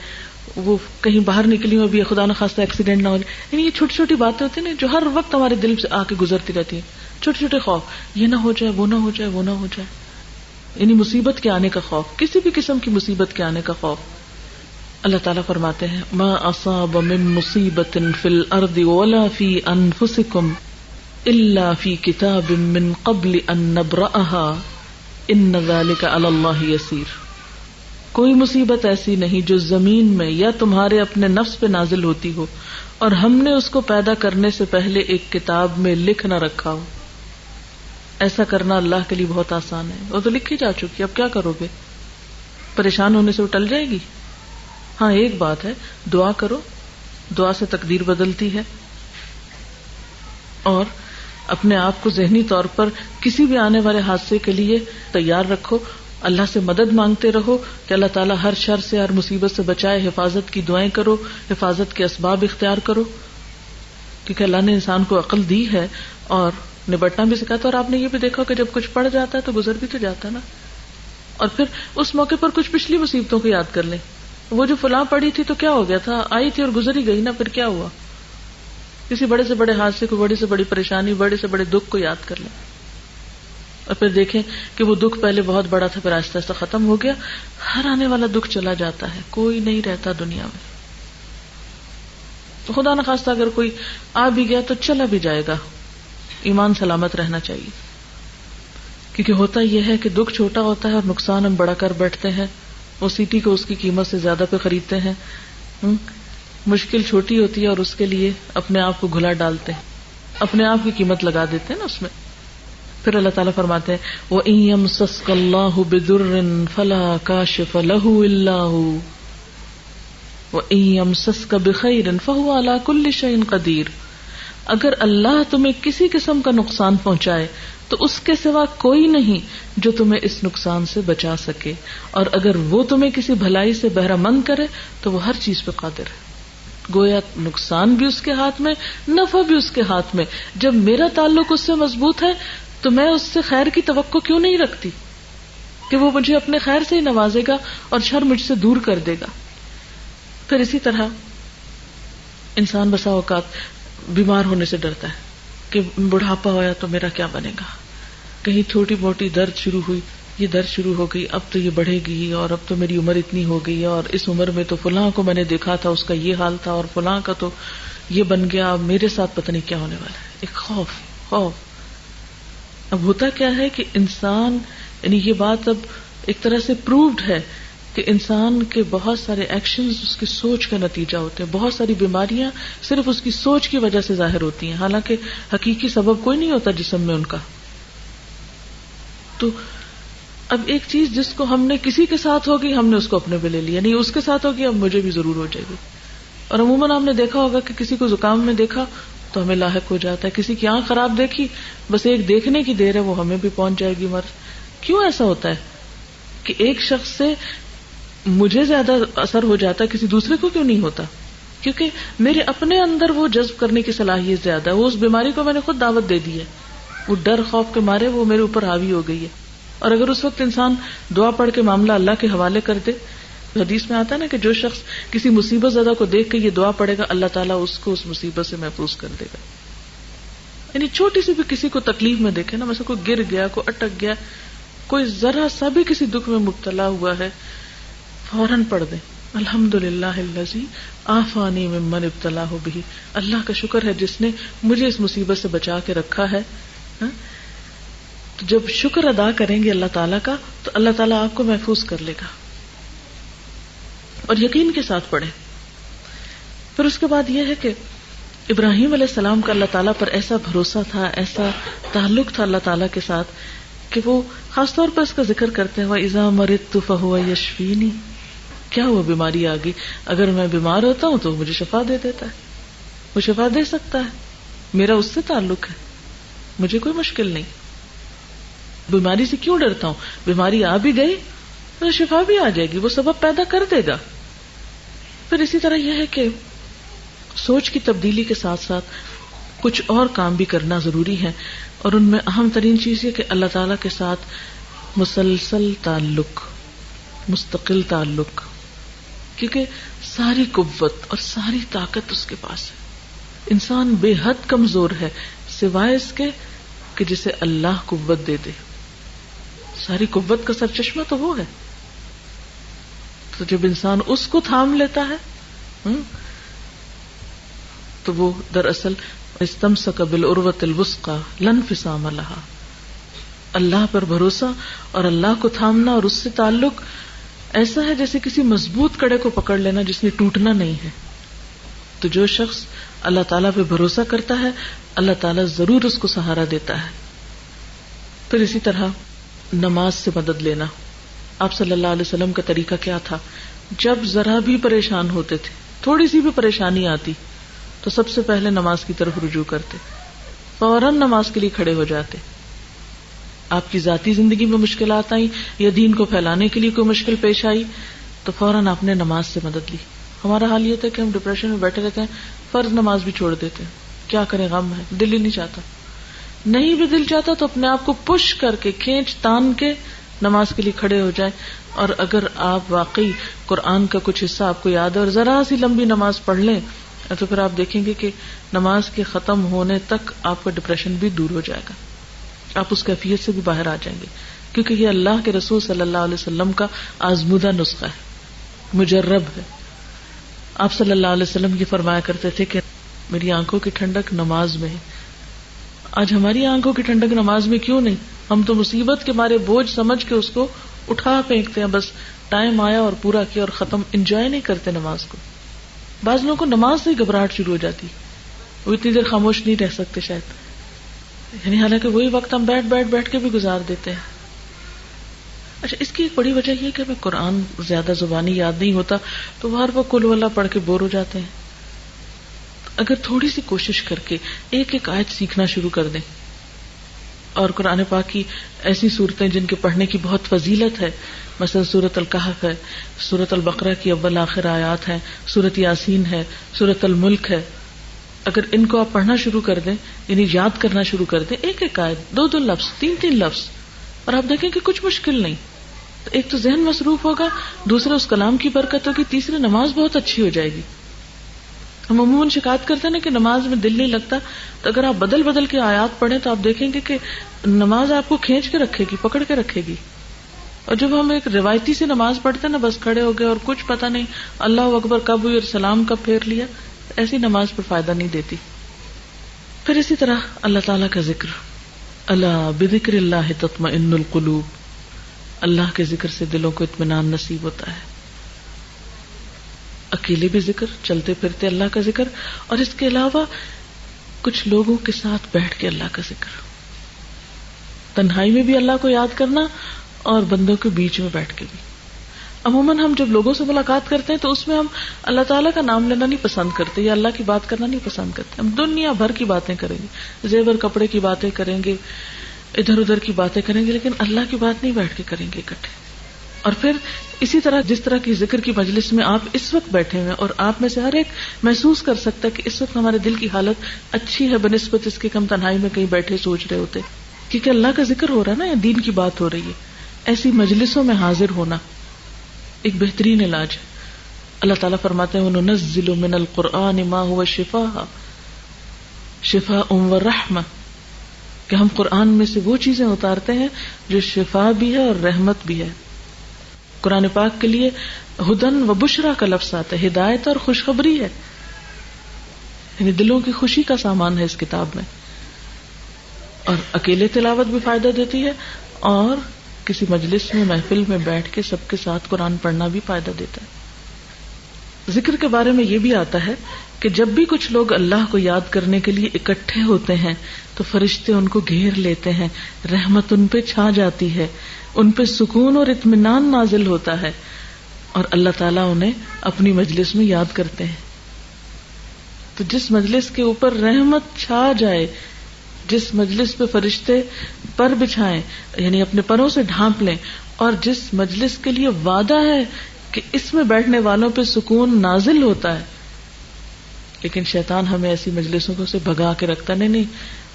وہ کہیں باہر نکلی ہوں ابھی خدا نہ خواستہ ایکسیڈنٹ نہ ہو جائے. یعنی یہ چھوٹی چھوٹی باتیں ہوتی ہیں نا جو ہر وقت ہمارے دل سے آ کے گزرتی رہتی ہیں، چھوٹے چھوٹے خوف، یہ نہ ہو جائے، وہ نہ ہو جائے، وہ نہ ہو جائے. یعنی مصیبت کے آنے کا خوف، کسی بھی قسم کی مصیبت کے آنے کا خوف. اللہ تعالیٰ فرماتے ہیں ما اصاب من مصیبت فی الارض ولا فی انفسکم الا فی کتاب من قبل ان نبرأها ان ذلک علی اللہ یسیر. کوئی مصیبت ایسی نہیں جو زمین میں یا تمہارے اپنے نفس پہ نازل ہوتی ہو اور ہم نے اس کو پیدا کرنے سے پہلے ایک کتاب میں لکھ نہ رکھا ہو. ایسا کرنا اللہ کے لیے بہت آسان ہے، وہ تو لکھی جا چکی، اب کیا کرو گے؟ پریشان ہونے سے وہ ٹل جائے گی. ہاں ایک بات ہے، دعا کرو، دعا سے تقدیر بدلتی ہے، اور اپنے آپ کو ذہنی طور پر کسی بھی آنے والے حادثے کے لیے تیار رکھو، اللہ سے مدد مانگتے رہو کہ اللہ تعالیٰ ہر شر سے، ہر مصیبت سے بچائے. حفاظت کی دعائیں کرو، حفاظت کے اسباب اختیار کرو، کیونکہ اللہ نے انسان کو عقل دی ہے اور نبٹنا بھی سکھاتا. اور آپ نے یہ بھی دیکھا کہ جب کچھ پڑ جاتا ہے تو گزر بھی تو جاتا ہے نا. اور پھر اس موقع پر کچھ پچھلی مصیبتوں کو یاد کر لیں، وہ جو فلاں پڑی تھی تو کیا ہو گیا تھا، آئی تھی اور گزر ہی گئی نا، پھر کیا ہوا. کسی بڑے سے بڑے حادثے کو، بڑی سے بڑی پریشانی، بڑے سے بڑے دکھ کو یاد کر لیں، اور پھر دیکھیں کہ وہ دکھ پہلے بہت بڑا تھا، پھر آہستہ آہستہ ختم ہو گیا. ہر آنے والا دکھ چلا جاتا ہے، کوئی نہیں رہتا دنیا میں. تو خدا نخواستہ اگر کوئی آ بھی گیا تو چلا بھی جائے گا، ایمان سلامت رہنا چاہیے. کیونکہ ہوتا یہ ہے کہ دکھ چھوٹا ہوتا ہے اور نقصان ہم بڑا کر بیٹھتے ہیں، وہ سیٹی کو اس کی قیمت سے زیادہ پہ خریدتے ہیں. مشکل چھوٹی ہوتی ہے اور اس کے لیے اپنے آپ کو گھلا ڈالتے ہیں, اپنے آپ کی قیمت لگا دیتے ہیں نا اس میں. پھر اللہ تعالیٰ فرماتے ہیں وَإِن يَمْسَسْكَ اللَّهُ بِضُرٍّ فَلَا كَاشِفَ لَهُ إِلَّا هُوَ وَإِن يَمْسَسْكَ بِخَيْرٍ فَهُوَ عَلَى كُلِّ شَيْءٍ قَدِيرٌ. اگر اللہ تمہیں کسی قسم کا نقصان پہنچائے تو اس کے سوا کوئی نہیں جو تمہیں اس نقصان سے بچا سکے, اور اگر وہ تمہیں کسی بھلائی سے بہرہ مند کرے تو وہ ہر چیز پہ قادر ہے. گویا نقصان بھی اس کے ہاتھ میں, نفع بھی اس کے ہاتھ میں. جب میرا تعلق اس سے مضبوط ہے تو میں اس سے خیر کی توقع کیوں نہیں رکھتی کہ وہ مجھے اپنے خیر سے ہی نوازے گا اور شر مجھ سے دور کر دے گا. پھر اسی طرح انسان بسا اوقات بیمار ہونے سے ڈرتا ہے کہ بڑھاپا ہوا تو میرا کیا بنے گا, کہیں چھوٹی موٹی درد شروع ہوئی, یہ درد شروع ہو گئی, اب تو یہ بڑھے گی, اور اب تو میری عمر اتنی ہو گئی, اور اس عمر میں تو فلاں کو میں نے دیکھا تھا اس کا یہ حال تھا, اور فلاں کا تو یہ بن گیا, اب میرے ساتھ پتہ نہیں کیا ہونے والا ہے. ایک خوف. اب ہوتا کیا ہے کہ انسان, یعنی یہ بات اب ایک طرح سے پرووڈ ہے کہ انسان کے بہت سارے ایکشنز اس کی سوچ کا نتیجہ ہوتے ہیں. بہت ساری بیماریاں صرف اس کی سوچ کی وجہ سے ظاہر ہوتی ہیں, حالانکہ حقیقی سبب کوئی نہیں ہوتا جسم میں ان کا. تو اب ایک چیز جس کو ہم نے کسی کے ساتھ ہوگی ہم نے اس کو اپنے پہ لے لیا, نہیں اس کے ساتھ ہوگی اب مجھے بھی ضرور ہو جائے گی. اور عموماً ہم نے دیکھا ہوگا کہ کسی کو زکام میں دیکھا تو ہمیں لاحق ہو جاتا ہے, کسی کی آنکھ خراب دیکھی بس ایک دیکھنے کی دیر ہے وہ ہمیں بھی پہنچ جائے گی مرض. کیوں ایسا ہوتا ہے کہ ایک شخص سے مجھے زیادہ اثر ہو جاتا ہے, کسی دوسرے کو کیوں نہیں ہوتا؟ کیونکہ میرے اپنے اندر وہ جذب کرنے کی صلاحیت زیادہ ہے, وہ اس بیماری کو میں نے خود دعوت دے دی ہے, وہ ڈر خوف کے مارے وہ میرے اوپر حاوی ہو گئی ہے. اور اگر اس وقت انسان دعا پڑھ کے معاملہ اللہ کے حوالے کر دے, حدیث میں آتا ہے نا کہ جو شخص کسی مصیبت زدہ کو دیکھ کے یہ دعا پڑے گا اللہ تعالیٰ اس کو اس مصیبت سے محفوظ کر دے گا. یعنی چھوٹی سی بھی کسی کو تکلیف میں دیکھے نا, مثلا کوئی گر گیا, کوئی اٹک گیا, کوئی ذرا سا بھی کسی دکھ میں مبتلا ہوا ہے, فوراً پڑھ دیں الحمدللہ الذی عافانی ممن ابتلاہ بہ, اللہ کا شکر ہے جس نے مجھے اس مصیبت سے بچا کے رکھا ہے. تو جب شکر ادا کریں گے اللہ تعالیٰ کا تو اللہ تعالیٰ آپ کو محفوظ کر لے گا, اور یقین کے ساتھ پڑھیں. پھر اس کے بعد یہ ہے کہ ابراہیم علیہ السلام کا اللہ تعالیٰ پر ایسا بھروسہ تھا, ایسا تعلق تھا اللہ تعالیٰ کے ساتھ کہ وہ خاص طور پر اس کا ذکر کرتے ہیں وَإِذَا مَرِضْتُ فَهُوَ يَشْفِينِ. کیا ہوا بیماری آ گئی, اگر میں بیمار ہوتا ہوں تو مجھے شفا دے دیتا ہے, وہ شفا دے سکتا ہے, میرا اس سے تعلق ہے, مجھے کوئی مشکل نہیں. بیماری سے کیوں ڈرتا ہوں, بیماری آ بھی گئی تو شفا بھی آ جائے گی, وہ سبب پیدا کر دے گا. پھر اسی طرح یہ ہے کہ سوچ کی تبدیلی کے ساتھ ساتھ کچھ اور کام بھی کرنا ضروری ہے, اور ان میں اہم ترین چیز یہ کہ اللہ تعالیٰ کے ساتھ مسلسل تعلق, مستقل تعلق, کیونکہ ساری قوت اور ساری طاقت اس کے پاس ہے. انسان بے حد کمزور ہے سوائے اس کے کہ جسے اللہ قوت دے دے. ساری قوت کا سرچشمہ تو وہ ہے. تو جب انسان اس کو تھام لیتا ہے تو وہ دراصل استمسک بالعروۃ الوثقی لا انفصام لها. اللہ پر بھروسہ اور اللہ کو تھامنا اور اس سے تعلق ایسا ہے جیسے کسی مضبوط کڑے کو پکڑ لینا جس نے ٹوٹنا نہیں ہے. تو جو شخص اللہ تعالیٰ پہ بھروسہ کرتا ہے اللہ تعالیٰ ضرور اس کو سہارا دیتا ہے. پھر اسی طرح نماز سے مدد لینا. آپ صلی اللہ علیہ وسلم کا طریقہ کیا تھا, جب ذرا بھی پریشان ہوتے تھے, تھوڑی سی بھی پریشانی آتی تو سب سے پہلے نماز کی طرف رجوع کرتے, فوراً نماز کے لیے کھڑے ہو جاتے. آپ کی ذاتی زندگی میں مشکلات آئیں یا دین کو پھیلانے کے لیے کوئی مشکل پیش آئی تو فوراً آپ نے نماز سے مدد لی. ہمارا حال یہ تھا کہ ہم ڈپریشن میں بیٹھے رہتے ہیں, فرض نماز بھی چھوڑ دیتے ہیں, کیا کریں, غم ہے, دل ہی نہیں چاہتا. نہیں بھی دل چاہتا تو اپنے آپ کو پش کر کے کھینچ تان کے نماز کے لیے کھڑے ہو جائیں. اور اگر آپ واقعی قرآن کا کچھ حصہ آپ کو یاد ہے اور ذرا سی لمبی نماز پڑھ لیں تو پھر آپ دیکھیں گے کہ نماز کے ختم ہونے تک آپ کا ڈپریشن بھی دور ہو جائے گا, آپ اس کیفیت سے بھی باہر آ جائیں گے. کیونکہ یہ اللہ کے رسول صلی اللہ علیہ وسلم کا آزمودہ نسخہ ہے, مجرب ہے. آپ صلی اللہ علیہ وسلم یہ فرمایا کرتے تھے کہ میری آنکھوں کی ٹھنڈک نماز میں ہے. آج ہماری آنکھوں کی ٹھنڈک نماز میں کیوں نہیں؟ ہم تو مصیبت کے مارے بوجھ سمجھ کے اس کو اٹھا پھینکتے ہیں، بس ٹائم آیا اور پورا کیا اور ختم، انجوائے نہیں کرتے نماز کو. بعض لوگوں کو نماز سے ہی گھبراہٹ شروع ہو جاتی، وہ اتنی دیر خاموش نہیں رہ سکتے شاید، یعنی حالانکہ وہی وقت ہم بیٹھ کے بھی گزار دیتے ہیں. اچھا، اس کی ایک بڑی وجہ یہ کہ ہمیں قرآن زیادہ زبانی یاد نہیں ہوتا، تو وہ ہر وقت قل ہو اللہ پڑھ کے بور ہو جاتے ہیں. اگر تھوڑی سی کوشش کر کے ایک ایک آیت سیکھنا شروع کر دیں، اور قرآن پاک کی ایسی صورتیں جن کے پڑھنے کی بہت فضیلت ہے، مثلا سورۃ الکہف ہے، سورۃ البقرہ کی اول آخر آیات ہیں، سورۃ یاسین ہے، سورۃ الملک ہے، اگر ان کو آپ پڑھنا شروع کر دیں، یعنی یاد کرنا شروع کر دیں، ایک ایک آیت، دو لفظ، تین لفظ، اور آپ دیکھیں کہ کچھ مشکل نہیں. تو ایک تو ذہن مصروف ہوگا، دوسرا اس کلام کی برکت ہوگی، تیسرا نماز بہت اچھی ہو جائے گی. ہم عموماً شکایت کرتے ہیں نا کہ نماز میں دل نہیں لگتا، تو اگر آپ بدل کے آیات پڑھیں تو آپ دیکھیں گے کہ نماز آپ کو کھینچ کے رکھے گی، پکڑ کے رکھے گی. اور جب ہم ایک روایتی سے نماز پڑھتے ہیں نا، بس کھڑے ہو گئے اور کچھ پتہ نہیں اللہ اکبر کب ہوئی اور سلام کب پھیر لیا، ایسی نماز پر فائدہ نہیں دیتی. پھر اسی طرح اللہ تعالیٰ کا ذکر، الا بذکر اللہ تطمئن القلوب، اللہ کے ذکر سے دلوں کو اطمینان نصیب ہوتا ہے. اکیلے بھی ذکر، چلتے پھرتے اللہ کا ذکر، اور اس کے علاوہ کچھ لوگوں کے ساتھ بیٹھ کے اللہ کا ذکر، تنہائی میں بھی اللہ کو یاد کرنا اور بندوں کے بیچ میں بیٹھ کے بھی. عموماً ہم جب لوگوں سے ملاقات کرتے ہیں تو اس میں ہم اللہ تعالیٰ کا نام لینا نہیں پسند کرتے یا اللہ کی بات کرنا نہیں پسند کرتے، ہم دنیا بھر کی باتیں کریں گے، زیور کپڑے کی باتیں کریں گے، ادھر ادھر کی باتیں کریں گے، لیکن اللہ کی بات نہیں بیٹھ کے کریں گے اکٹھے. اور پھر اسی طرح جس طرح کی ذکر کی مجلس میں آپ اس وقت بیٹھے ہوئے اور آپ میں سے ہر ایک محسوس کر سکتا ہے کہ اس وقت ہمارے دل کی حالت اچھی ہے بنسبت اس کے کم تنہائی میں کہیں بیٹھے سوچ رہے ہوتے، کیونکہ اللہ کا ذکر ہو رہا ہے نا، یا دین کی بات ہو رہی ہے. ایسی مجلسوں میں حاضر ہونا ایک بہترین علاج ہے. اللہ تعالیٰ فرماتے ہیں وَنُنَزِّلُ مِنَ الْقُرْآنِ مَا هُوَ شِفَاءٌ وَرَحْمَةٌ، کہ ہم قرآن میں سے وہ چیزیں اتارتے ہیں جو شفا بھی ہے اور رحمت بھی ہے. قرآن پاک کے لیے ہدن و بشرا کا لفظ آتا ہے، ہدایت اور خوشخبری ہے، یعنی دلوں کی خوشی کا سامان ہے اس کتاب میں. اور اکیلے تلاوت بھی فائدہ دیتی ہے، اور کسی مجلس میں محفل میں بیٹھ کے سب کے ساتھ قرآن پڑھنا بھی فائدہ دیتا ہے. ذکر کے بارے میں یہ بھی آتا ہے کہ جب بھی کچھ لوگ اللہ کو یاد کرنے کے لیے اکٹھے ہوتے ہیں تو فرشتے ان کو گھیر لیتے ہیں، رحمت ان پہ چھا جاتی ہے، ان پہ سکون اور اطمینان نازل ہوتا ہے، اور اللہ تعالیٰ انہیں اپنی مجلس میں یاد کرتے ہیں. تو جس مجلس کے اوپر رحمت چھا جائے، جس مجلس پہ فرشتے پر بچھائیں یعنی اپنے پروں سے ڈھانپ لیں، اور جس مجلس کے لیے وعدہ ہے کہ اس میں بیٹھنے والوں پہ سکون نازل ہوتا ہے، لیکن شیطان ہمیں ایسی مجلسوں کو سے بھگا کے رکھتا، نہیں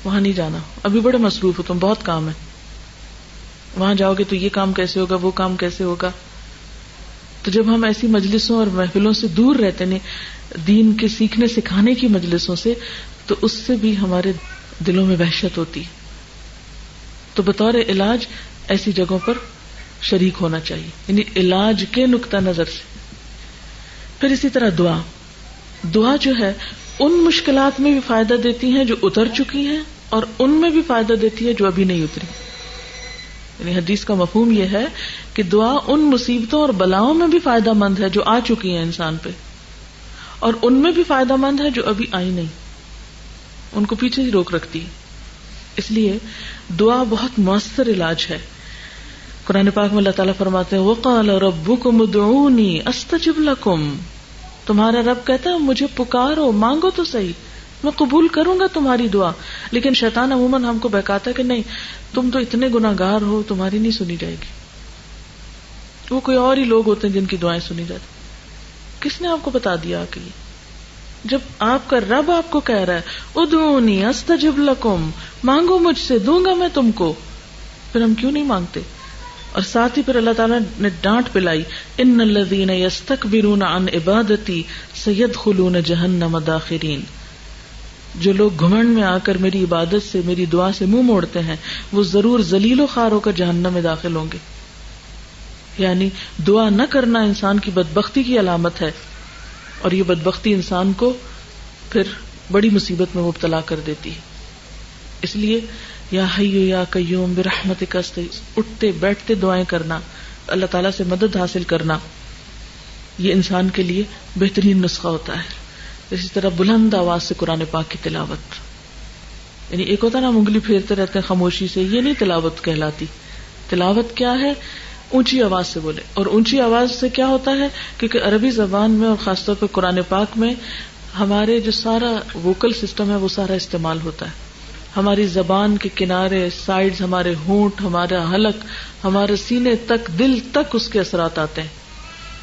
وہاں نہیں جانا، ابھی بڑے مصروف ہو تم، بہت کام ہے، وہاں جاؤ گے تو یہ کام کیسے ہوگا، وہ کام کیسے ہوگا. تو جب ہم ایسی مجلسوں اور محفلوں سے دور رہتے ہیں، دین کے سیکھنے سکھانے کی مجلسوں سے، تو اس سے بھی ہمارے دلوں میں وحشت ہوتی ہے. تو بطور علاج ایسی جگہوں پر شریک ہونا چاہیے، یعنی علاج کے نقطہ نظر سے. پھر اسی طرح دعا جو ہے ان مشکلات میں بھی فائدہ دیتی ہیں جو اتر چکی ہیں، اور ان میں بھی فائدہ دیتی ہے جو ابھی نہیں اتری. یعنی حدیث کا مفہوم یہ ہے کہ دعا ان مصیبتوں اور بلاؤں میں بھی فائدہ مند ہے جو آ چکی ہیں انسان پہ، اور ان میں بھی فائدہ مند ہے جو ابھی آئی نہیں، ان کو پیچھے ہی روک رکھتی ہے. اس لیے دعا بہت مؤثر علاج ہے. قرآن پاک میں اللہ تعالیٰ فرماتے ہیں وَقَالَ رَبُّكُمُ ادْعُونِي أَسْتَجِبْ لَكُمْ، تمہارا رب کہتا ہے مجھے پکارو، مانگو تو صحیح، میں قبول کروں گا تمہاری دعا. لیکن شیطان عموماً ہم کو بہکاتا ہے کہ نہیں تم تو اتنے گناہگار ہو، تمہاری نہیں سنی جائے گی. وہ کوئی اور ہی لوگ ہوتے ہیں جن کی دعائیں سنی جاتی. کس نے آپ کو بتا دیا کہ جب آپ کا رب آپ کو کہہ رہا ہے ادعونی استجب لکم، مانگو مجھ سے دوں گا میں تم کو، پھر ہم کیوں نہیں مانگتے؟ اور ساتھ ہی پھر اللہ تعالیٰ نے ڈانٹ پلائی ان الذین یستکبرون عن عبادتی سیدخلون جہنم داخرین، جو لوگ گھمنڈ میں آ کر میری عبادت سے، میری دعا سے منہ موڑتے ہیں، وہ ضرور ذلیل و خوار ہو کر جہنم میں داخل ہوں گے. یعنی دعا نہ کرنا انسان کی بدبختی کی علامت ہے، اور یہ بدبختی انسان کو پھر بڑی مصیبت میں مبتلا کر دیتی ہے. اس لیے یا حی یا قیوم برحمتک، اٹھتے بیٹھتے دعائیں کرنا، اللہ تعالیٰ سے مدد حاصل کرنا، یہ انسان کے لیے بہترین نسخہ ہوتا ہے. اسی طرح بلند آواز سے قرآن پاک کی تلاوت، یعنی ایک ہوتا نا ہم انگلی پھیرتے رہتے ہیں خاموشی سے، یہ نہیں تلاوت کہلاتی. تلاوت کیا ہے؟ اونچی آواز سے بولے. اور اونچی آواز سے کیا ہوتا ہے؟ کیونکہ عربی زبان میں اور خاص طور پہ قرآن پاک میں ہمارے جو سارا ووکل سسٹم ہے وہ سارا استعمال ہوتا ہے. ہماری زبان کے کنارے، سائڈز، ہمارے ہونٹ، ہمارا حلق، ہمارے سینے تک، دل تک اس کے اثرات آتے ہیں.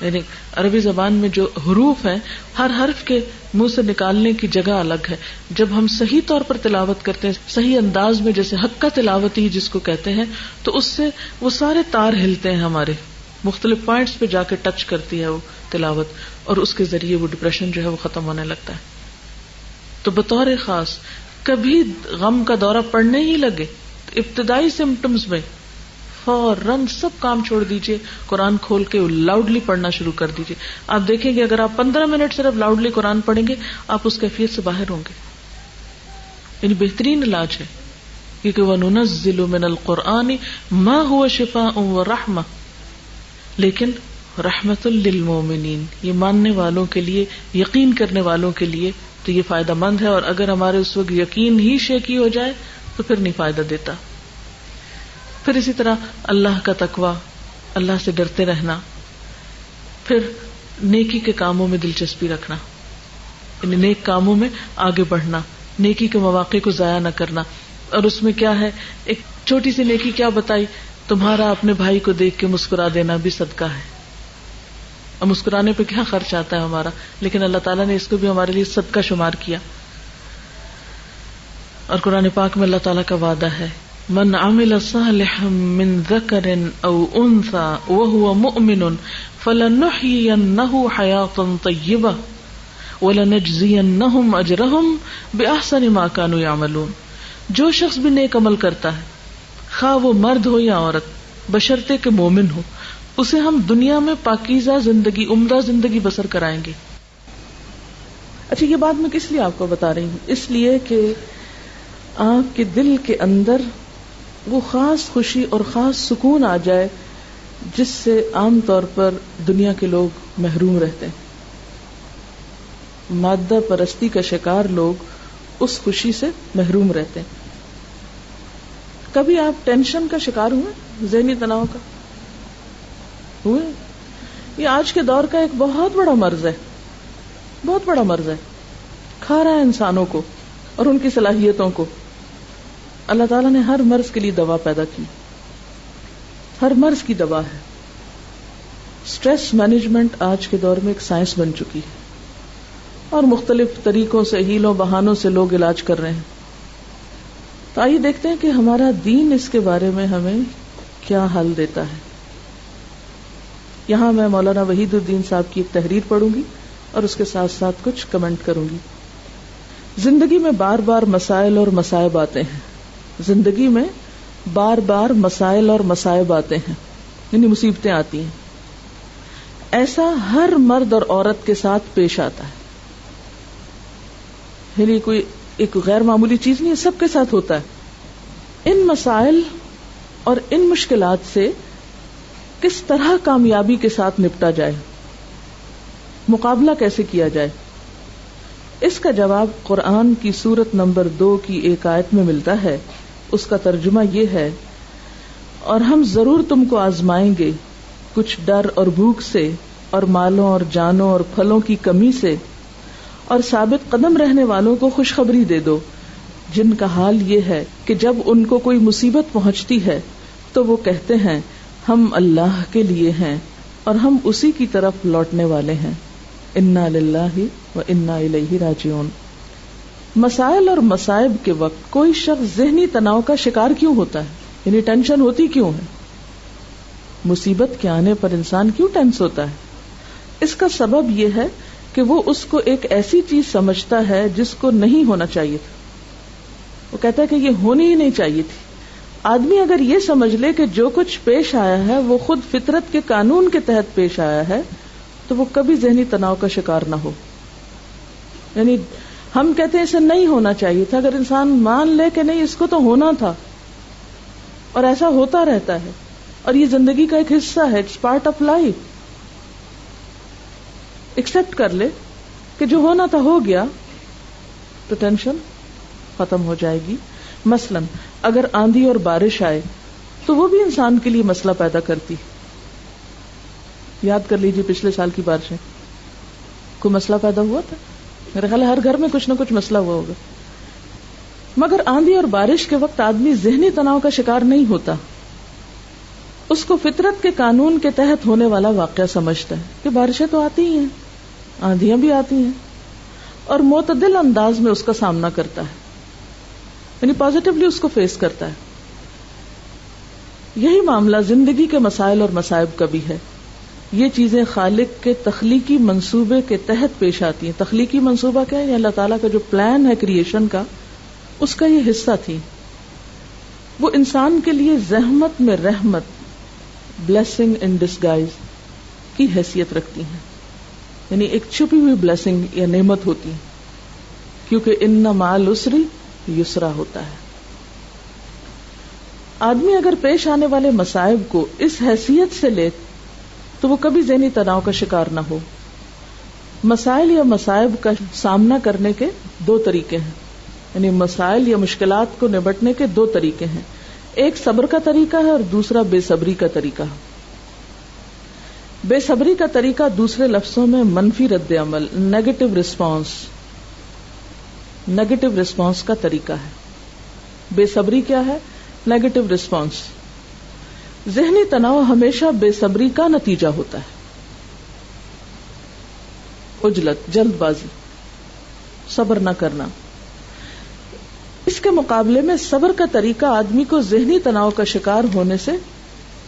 یعنی عربی زبان میں جو حروف ہیں، ہر حرف کے منہ سے نکالنے کی جگہ الگ ہے. جب ہم صحیح طور پر تلاوت کرتے ہیں، صحیح انداز میں، جیسے حق تلاوت ہی جس کو کہتے ہیں، تو اس سے وہ سارے تار ہلتے ہیں، ہمارے مختلف پوائنٹس پہ جا کے ٹچ کرتی ہے وہ تلاوت، اور اس کے ذریعے وہ ڈپریشن جو ہے وہ ختم ہونے لگتا ہے. تو بطور خاص کبھی غم کا دورہ پڑنے ہی لگے، ابتدائی سمپٹمز میں فوراً سب کام چھوڑ دیجئے، قرآن کھول کے لاؤڈلی پڑھنا شروع کر دیجئے. آپ دیکھیں گے اگر آپ 15 منٹ صرف لاؤڈلی قرآن پڑھیں گے، آپ اس کیفیت سے باہر ہوں گے. یعنی بہترین علاج ہے، کیونکہ وَنُنَزِّلُ مِنَ الْقُرْآنِ مَا هُوَ شِفَاءٌ وَرَحْمَةٌ، لیکن رحمت للمومنین، یہ ماننے والوں کے لیے، یقین کرنے والوں کے لیے تو یہ فائدہ مند ہے. اور اگر ہمارے اس وقت یقین ہی شیکی ہو جائے تو پھر نہیں فائدہ دیتا. پھر اسی طرح اللہ کا تقوی، اللہ سے ڈرتے رہنا، پھر نیکی کے کاموں میں دلچسپی رکھنا، یعنی نیک کاموں میں آگے بڑھنا، نیکی کے مواقع کو ضائع نہ کرنا. اور اس میں کیا ہے، ایک چھوٹی سی نیکی کیا بتائی، تمہارا اپنے بھائی کو دیکھ کے مسکرا دینا بھی صدقہ ہے. اب مسکرانے پہ کیا خرچ آتا ہے ہمارا، لیکن اللہ تعالیٰ نے اس کو بھی ہمارے لیے صدقہ شمار کیا. اور قرآن پاک میں اللہ تعالیٰ کا وعدہ ہے، من عمل صالحا من ذکر او انثى وهو مؤمن فلنحيينه حياة طیبة ولنجزینهم اجرهم باحسن ما كانوا يعملون. جو شخص بھی نیک عمل کرتا ہے، خواہ وہ مرد ہو یا عورت، بشرطے کہ مومن ہو، اسے ہم دنیا میں پاکیزہ زندگی، عمدہ زندگی بسر کرائیں گے. اچھا، یہ بات میں کس لیے آپ کو بتا رہی ہوں؟ اس لیے کہ آپ کے دل کے اندر وہ خاص خوشی اور خاص سکون آ جائے جس سے عام طور پر دنیا کے لوگ محروم رہتے ہیں. مادہ پرستی کا شکار لوگ اس خوشی سے محروم رہتے ہیں. کبھی آپ ٹینشن کا شکار ہوئے، ذہنی تناؤ کا ہوئے؟ یہ آج کے دور کا ایک بہت بڑا مرض ہے، بہت بڑا مرض ہے، کھا رہا ہے انسانوں کو اور ان کی صلاحیتوں کو. اللہ تعالیٰ نے ہر مرض کے لیے دوا پیدا کی، ہر مرض کی دوا ہے. سٹریس مینجمنٹ آج کے دور میں ایک سائنس بن چکی ہے، اور مختلف طریقوں سے، ہیلوں بہانوں سے لوگ علاج کر رہے ہیں. تو آئیے دیکھتے ہیں کہ ہمارا دین اس کے بارے میں ہمیں کیا حل دیتا ہے. یہاں میں مولانا وحید الدین صاحب کی ایک تحریر پڑھوں گی اور اس کے ساتھ ساتھ کچھ کمنٹ کروں گی. زندگی میں بار بار مسائل اور مصائب آتے ہیں، زندگی میں بار بار مسائل اور مصائب آتے ہیں، یعنی مصیبتیں آتی ہیں. ایسا ہر مرد اور عورت کے ساتھ پیش آتا ہے، یعنی کوئی ایک غیر معمولی چیز نہیں ہے، سب کے ساتھ ہوتا ہے. ان مسائل اور ان مشکلات سے کس طرح کامیابی کے ساتھ نپٹا جائے، مقابلہ کیسے کیا جائے، اس کا جواب قرآن کی سورت نمبر 2 کی ایک آیت میں ملتا ہے. اس کا ترجمہ یہ ہے، اور ہم ضرور تم کو آزمائیں گے کچھ ڈر اور بھوک سے، اور مالوں اور جانوں اور پھلوں کی کمی سے، اور ثابت قدم رہنے والوں کو خوشخبری دے دو جن کا حال یہ ہے کہ جب ان کو کوئی مصیبت پہنچتی ہے تو وہ کہتے ہیں ہم اللہ کے لیے ہیں اور ہم اسی کی طرف لوٹنے والے ہیں. انا للہ و انا الیہ راجعون. مسائل اور مصائب کے وقت کوئی شخص ذہنی تناؤ کا شکار کیوں ہوتا ہے، یعنی ٹینشن ہوتی کیوں ہے؟ مصیبت کے آنے پر انسان کیوں ٹینس ہوتا ہے؟ اس کا سبب یہ ہے کہ وہ اس کو ایک ایسی چیز سمجھتا ہے جس کو نہیں ہونا چاہیے تھا. وہ کہتا ہے کہ یہ ہونی ہی نہیں چاہیے تھی. آدمی اگر یہ سمجھ لے کہ جو کچھ پیش آیا ہے وہ خود فطرت کے قانون کے تحت پیش آیا ہے تو وہ کبھی ذہنی تناؤ کا شکار نہ ہو. یعنی ہم کہتے ہیں اسے نہیں ہونا چاہیے تھا، اگر انسان مان لے کہ نہیں اس کو تو ہونا تھا، اور ایسا ہوتا رہتا ہے اور یہ زندگی کا ایک حصہ ہے، it's part of life. Accept کر لے کہ جو ہونا تھا ہو گیا تو ٹینشن ختم ہو جائے گی. مثلا اگر آندھی اور بارش آئے تو وہ بھی انسان کے لیے مسئلہ پیدا کرتی. یاد کر لیجیے پچھلے سال کی بارشیں، کوئی مسئلہ پیدا ہوا تھا؟ میرا خیال ہے ہر گھر میں کچھ نہ کچھ مسئلہ ہوا ہوگا. مگر آندھی اور بارش کے وقت آدمی ذہنی تناؤ کا شکار نہیں ہوتا. اس کو فطرت کے قانون کے تحت ہونے والا واقعہ سمجھتا ہے کہ بارشیں تو آتی ہی ہیں، آندھیاں بھی آتی ہیں، اور معتدل انداز میں اس کا سامنا کرتا ہے، یعنی پازیٹیولی اس کو فیس کرتا ہے. یہی معاملہ زندگی کے مسائل اور مصائب کا بھی ہے. یہ چیزیں خالق کے تخلیقی منصوبے کے تحت پیش آتی ہیں. تخلیقی منصوبہ کیا ہے؟ اللہ تعالیٰ کا جو پلان ہے کریشن کا، اس کا یہ حصہ تھی. وہ انسان کے لیے زحمت میں رحمت، بلیسنگ ان ڈسگائز کی حیثیت رکھتی ہیں، یعنی ایک چھپی ہوئی بلیسنگ یا نعمت ہوتی ہے، کیونکہ ان مع العسر یسرا ہوتا ہے. آدمی اگر پیش آنے والے مصائب کو اس حیثیت سے لے تو وہ کبھی ذہنی تناؤ کا شکار نہ ہو. مسائل یا مصائب کا سامنا کرنے کے دو طریقے ہیں، یعنی مسائل یا مشکلات کو نبٹنے کے دو طریقے ہیں. ایک صبر کا طریقہ ہے اور دوسرا بے صبری کا طریقہ ہے. بے صبری کا طریقہ دوسرے لفظوں میں منفی رد عمل، نیگیٹو رسپانس کا طریقہ ہے. بے صبری کیا ہے؟ Negative response. ذہنی تناؤ ہمیشہ بے صبری کا نتیجہ ہوتا ہے. عجلت، جلد بازی، صبر نہ کرنا. اس کے مقابلے میں صبر کا طریقہ آدمی کو ذہنی تناؤ کا شکار ہونے سے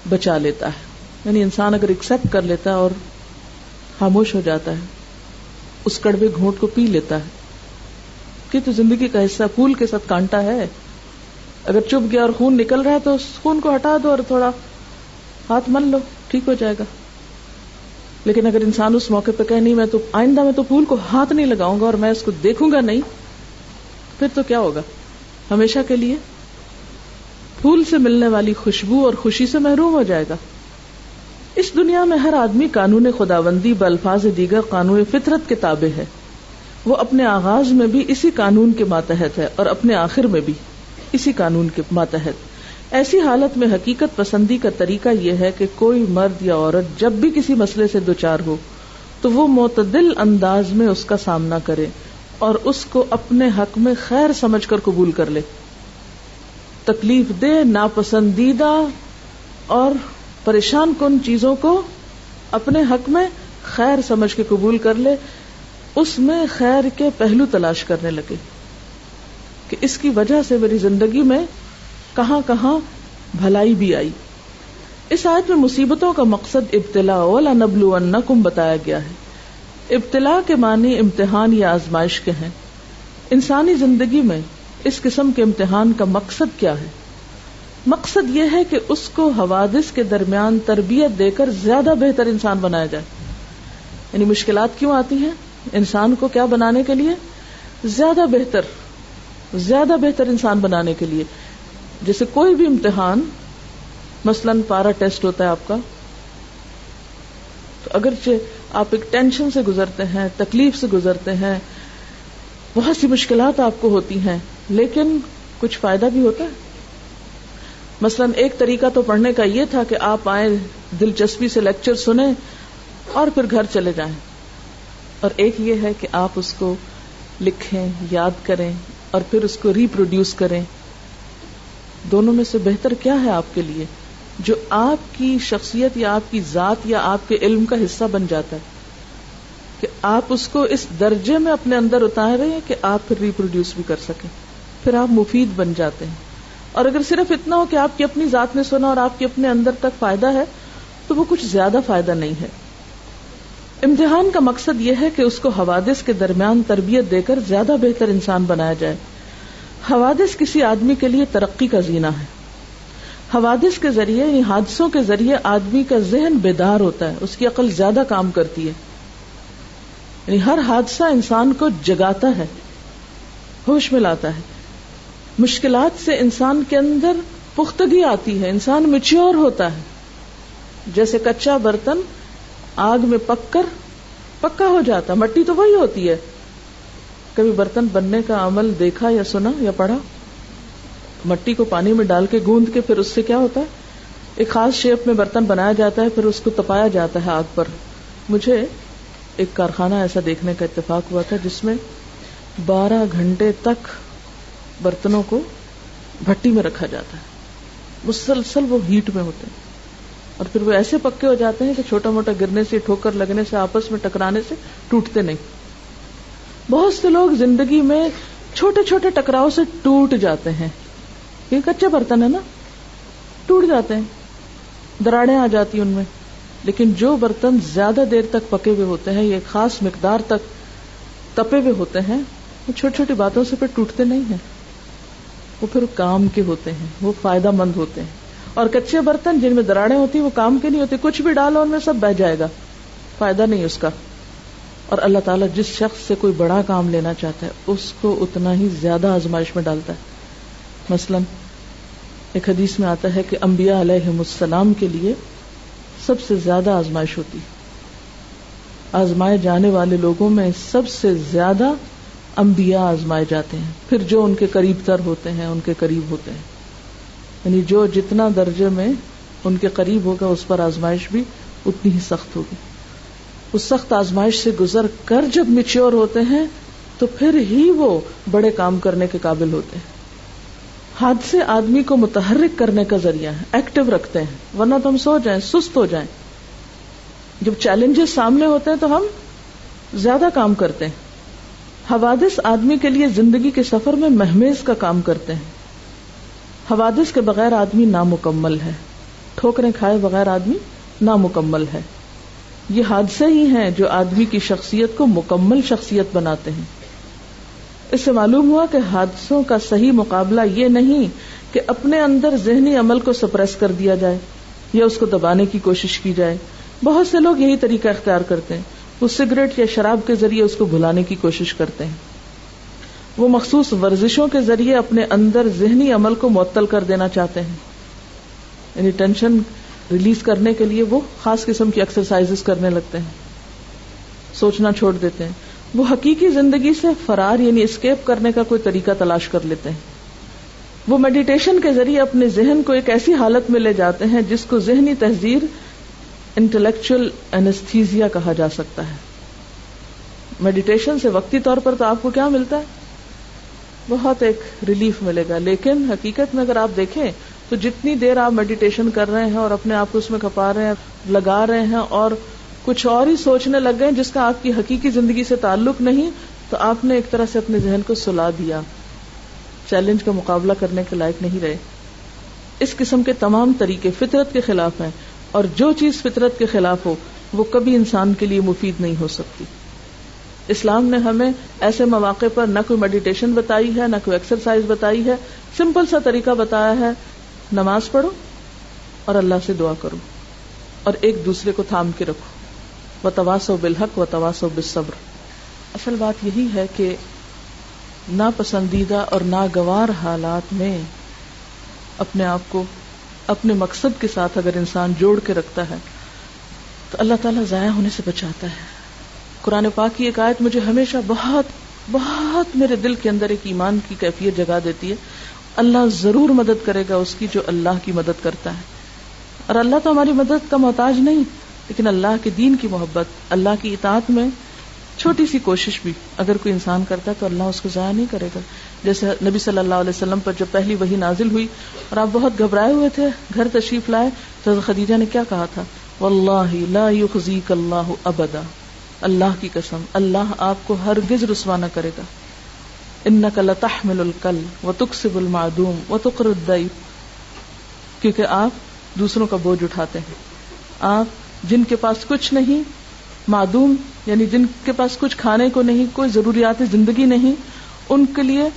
بچا لیتا ہے. یعنی انسان اگر ایکسپٹ کر لیتا ہے اور خاموش ہو جاتا ہے، اس کڑوے گھونٹ کو پی لیتا ہے کہ تو زندگی کا حصہ، پھول کے ساتھ کانٹا ہے. اگر چپ گیا اور خون نکل رہا ہے تو اس خون کو ہٹا دو اور تھوڑا ہاتھ مل لو، ٹھیک ہو جائے گا. لیکن اگر انسان اس موقع پہ کہے نہیں میں تو آئندہ میں تو پھول کو ہاتھ نہیں لگاؤں گا اور میں اس کو دیکھوں گا نہیں، پھر تو کیا ہوگا؟ ہمیشہ کے لیے پھول سے ملنے والی خوشبو اور خوشی سے محروم ہو جائے گا. اس دنیا میں ہر آدمی قانون خداوندی بالفاظ دیگر قانون فطرت کے تابع ہے. وہ اپنے آغاز میں بھی اسی قانون کے ماتحت ہے اور اپنے آخر میں بھی اسی قانون کے ماتحت. ایسی حالت میں حقیقت پسندی کا طریقہ یہ ہے کہ کوئی مرد یا عورت جب بھی کسی مسئلے سے دوچار ہو تو وہ معتدل انداز میں اس کا سامنا کرے اور اس کو اپنے حق میں خیر سمجھ کر قبول کر لے. تکلیف دہ، ناپسندیدہ اور پریشان کن چیزوں کو اپنے حق میں خیر سمجھ کے قبول کر لے. اس میں خیر کے پہلو تلاش کرنے لگے کہ اس کی وجہ سے میری زندگی میں کہاں کہاں بھلائی بھی آئی. اس آیت میں مصیبتوں کا مقصد ابتلاء وَلَنَبْلُوَنَّكُمْ بتایا گیا ہے. ابتلاء کے معنی امتحان یا آزمائش کے ہیں. انسانی زندگی میں اس قسم کے امتحان کا مقصد کیا ہے؟ مقصد یہ ہے کہ اس کو حوادث کے درمیان تربیت دے کر زیادہ بہتر انسان بنایا جائے. یعنی مشکلات کیوں آتی ہیں؟ انسان کو کیا بنانے کے لیے؟ زیادہ بہتر انسان بنانے کے لیے. جیسے کوئی بھی امتحان، مثلاً پارا ٹیسٹ ہوتا ہے آپ کا، تو اگرچہ آپ ایک ٹینشن سے گزرتے ہیں، تکلیف سے گزرتے ہیں، بہت سی مشکلات آپ کو ہوتی ہیں، لیکن کچھ فائدہ بھی ہوتا ہے. مثلاً ایک طریقہ تو پڑھنے کا یہ تھا کہ آپ آئیں، دلچسپی سے لیکچر سنیں اور پھر گھر چلے جائیں، اور ایک یہ ہے کہ آپ اس کو لکھیں، یاد کریں اور پھر اس کو ریپروڈیوس کریں. دونوں میں سے بہتر کیا ہے آپ کے لیے، جو آپ کی شخصیت یا آپ کی ذات یا آپ کے علم کا حصہ بن جاتا ہے کہ آپ اس کو اس درجے میں اپنے اندر اتاریں کہ آپ پھر ریپروڈیوس بھی کر سکیں، پھر آپ مفید بن جاتے ہیں. اور اگر صرف اتنا ہو کہ آپ کی اپنی ذات نے سنا اور آپ کے اپنے اندر تک فائدہ ہے تو وہ کچھ زیادہ فائدہ نہیں ہے. امتحان کا مقصد یہ ہے کہ اس کو حوادث کے درمیان تربیت دے کر زیادہ بہتر انسان بنایا جائے. حوادث کسی آدمی کے لیے ترقی کا زینہ ہے. حوادث کے ذریعے، یعنی حادثوں کے ذریعے آدمی کا ذہن بیدار ہوتا ہے، اس کی عقل زیادہ کام کرتی ہے. یعنی ہر حادثہ انسان کو جگاتا ہے، ہوش میں لاتا ہے. مشکلات سے انسان کے اندر پختگی آتی ہے، انسان میچیور ہوتا ہے. جیسے کچا برتن آگ میں پک کر پکا ہو جاتا، مٹی تو وہی ہوتی ہے. کبھی برتن بننے کا عمل دیکھا یا سنا یا پڑھا؟ مٹی کو پانی میں ڈال کے گوندھ کے پھر اس سے کیا ہوتا ہے، ایک خاص شیپ میں برتن بنایا جاتا ہے، پھر اس کو تپایا جاتا ہے آگ پر. مجھے ایک کارخانہ ایسا دیکھنے کا اتفاق ہوا تھا جس میں 12 گھنٹے تک برتنوں کو بھٹی میں رکھا جاتا ہے، مسلسل وہ ہیٹ میں ہوتے ہیں، اور پھر وہ ایسے پکے ہو جاتے ہیں کہ چھوٹا موٹا گرنے سے، ٹھوکر لگنے سے، آپس میں ٹکرانے سے ٹوٹتے نہیں. بہت سے لوگ زندگی میں چھوٹے چھوٹے ٹکراؤ سے ٹوٹ جاتے ہیں. یہ کچے برتن ہے نا، ٹوٹ جاتے ہیں، دراڑیں آ جاتی ان میں. لیکن جو برتن زیادہ دیر تک پکے ہوئے ہوتے ہیں، ایک خاص مقدار تک تپے ہوئے ہوتے ہیں، وہ چھوٹی چھوٹی باتوں سے پھر ٹوٹتے نہیں ہیں، وہ پھر کام کے ہوتے ہیں، وہ فائدہ مند ہوتے ہیں. اور کچے برتن جن میں دراڑیں ہوتی ہیں وہ کام کے نہیں ہوتے، کچھ بھی ڈالو ان میں سب بہہ جائے گا، فائدہ نہیں اس کا. اور اللہ تعالیٰ جس شخص سے کوئی بڑا کام لینا چاہتا ہے اس کو اتنا ہی زیادہ آزمائش میں ڈالتا ہے. مثلا ایک حدیث میں آتا ہے کہ انبیاء علیہم السلام کے لیے سب سے زیادہ آزمائش ہوتی، آزمائے جانے والے لوگوں میں سب سے زیادہ انبیاء آزمائے جاتے ہیں، پھر جو ان کے قریب تر ہوتے ہیں ان کے قریب ہوتے ہیں. یعنی جو جتنا درجے میں ان کے قریب ہوگا اس پر آزمائش بھی اتنی ہی سخت ہوگی. اس سخت آزمائش سے گزر کر جب میچور ہوتے ہیں تو پھر ہی وہ بڑے کام کرنے کے قابل ہوتے ہیں. حادثے آدمی کو متحرک کرنے کا ذریعہ ہے، ایکٹیو رکھتے ہیں، ورنہ تو ہم سو جائیں، سست ہو جائیں. جب چیلنجز سامنے ہوتے ہیں تو ہم زیادہ کام کرتے ہیں. حوادث آدمی کے لیے زندگی کے سفر میں مہمیز کا کام کرتے ہیں. حوادث کے بغیر آدمی نامکمل ہے، ٹھوکریں کھائے بغیر آدمی نامکمل ہے. یہ حادثے ہی ہیں جو آدمی کی شخصیت کو مکمل شخصیت بناتے ہیں. اس سے معلوم ہوا کہ حادثوں کا صحیح مقابلہ یہ نہیں کہ اپنے اندر ذہنی عمل کو سپریس کر دیا جائے یا اس کو دبانے کی کوشش کی جائے. بہت سے لوگ یہی طریقہ اختیار کرتے ہیں، وہ سگریٹ یا شراب کے ذریعے اس کو بھلانے کی کوشش کرتے ہیں. وہ مخصوص ورزشوں کے ذریعے اپنے اندر ذہنی عمل کو معطل کر دینا چاہتے ہیں، یعنی ٹینشن ریلیز کرنے کے لیے وہ خاص قسم کی ایکسرسائزز کرنے لگتے ہیں، سوچنا چھوڑ دیتے ہیں. وہ حقیقی زندگی سے فرار یعنی اسکیپ کرنے کا کوئی طریقہ تلاش کر لیتے ہیں. وہ میڈیٹیشن کے ذریعے اپنے ذہن کو ایک ایسی حالت میں لے جاتے ہیں جس کو ذہنی تحذیر انٹلیکچوئل اینستھیزیا کہا جا سکتا ہے. میڈیٹیشن سے وقتی طور پر تو آپ کو کیا ملتا ہے، بہت ایک ریلیف ملے گا، لیکن حقیقت میں اگر آپ دیکھیں تو جتنی دیر آپ میڈیٹیشن کر رہے ہیں اور اپنے آپ کو اس میں کھپا رہے ہیں، لگا رہے ہیں اور کچھ اور ہی سوچنے لگ گئے جس کا آپ کی حقیقی زندگی سے تعلق نہیں، تو آپ نے ایک طرح سے اپنے ذہن کو سلا دیا، چیلنج کا مقابلہ کرنے کے لائق نہیں رہے. اس قسم کے تمام طریقے فطرت کے خلاف ہیں، اور جو چیز فطرت کے خلاف ہو وہ کبھی انسان کے لیے مفید نہیں ہو سکتی. اسلام نے ہمیں ایسے مواقع پر نہ کوئی میڈیٹیشن بتائی ہے، نہ کوئی ایکسرسائز بتائی ہے، سمپل سا طریقہ بتایا ہے، نماز پڑھو اور اللہ سے دعا کرو اور ایک دوسرے کو تھام کے رکھو. وتواصوا بالحق وتواصوا بالصبر. اصل بات یہی ہے کہ ناپسندیدہ اور ناگوار حالات میں اپنے آپ کو اپنے مقصد کے ساتھ اگر انسان جوڑ کے رکھتا ہے تو اللہ تعالیٰ ضائع ہونے سے بچاتا ہے. قرآن پاک کی ایک آیت مجھے ہمیشہ بہت بہت میرے دل کے اندر ایک ایمان کی کیفیت جگا دیتی ہے. اللہ ضرور مدد کرے گا اس کی جو اللہ کی مدد کرتا ہے. اور اللہ تو ہماری مدد کا محتاج نہیں، لیکن اللہ کے دین کی محبت، اللہ کی اطاعت میں چھوٹی سی کوشش بھی اگر کوئی انسان کرتا ہے تو اللہ اس کو ضائع نہیں کرے گا. جیسے نبی صلی اللہ علیہ وسلم پر جب پہلی وحی نازل ہوئی اور آپ بہت گھبرائے ہوئے تھے، گھر تشریف لائے تو خدیجہ نے کیا کہا تھا، واللہ لا یخزیک اللہ ابدا، اللہ کی قسم اللہ آپ کو ہرگز رسوا نہ کرے گا. انک لتحمل الکل وتکسب المعدوم وتقر الضیف، کیونکہ آپ دوسروں کا بوجھ اٹھاتے ہیں. آپ جن کے پاس کچھ نہیں، معدوم یعنی جن کے پاس کچھ کھانے کو نہیں، کوئی ضروریات زندگی نہیں، ان کے لیے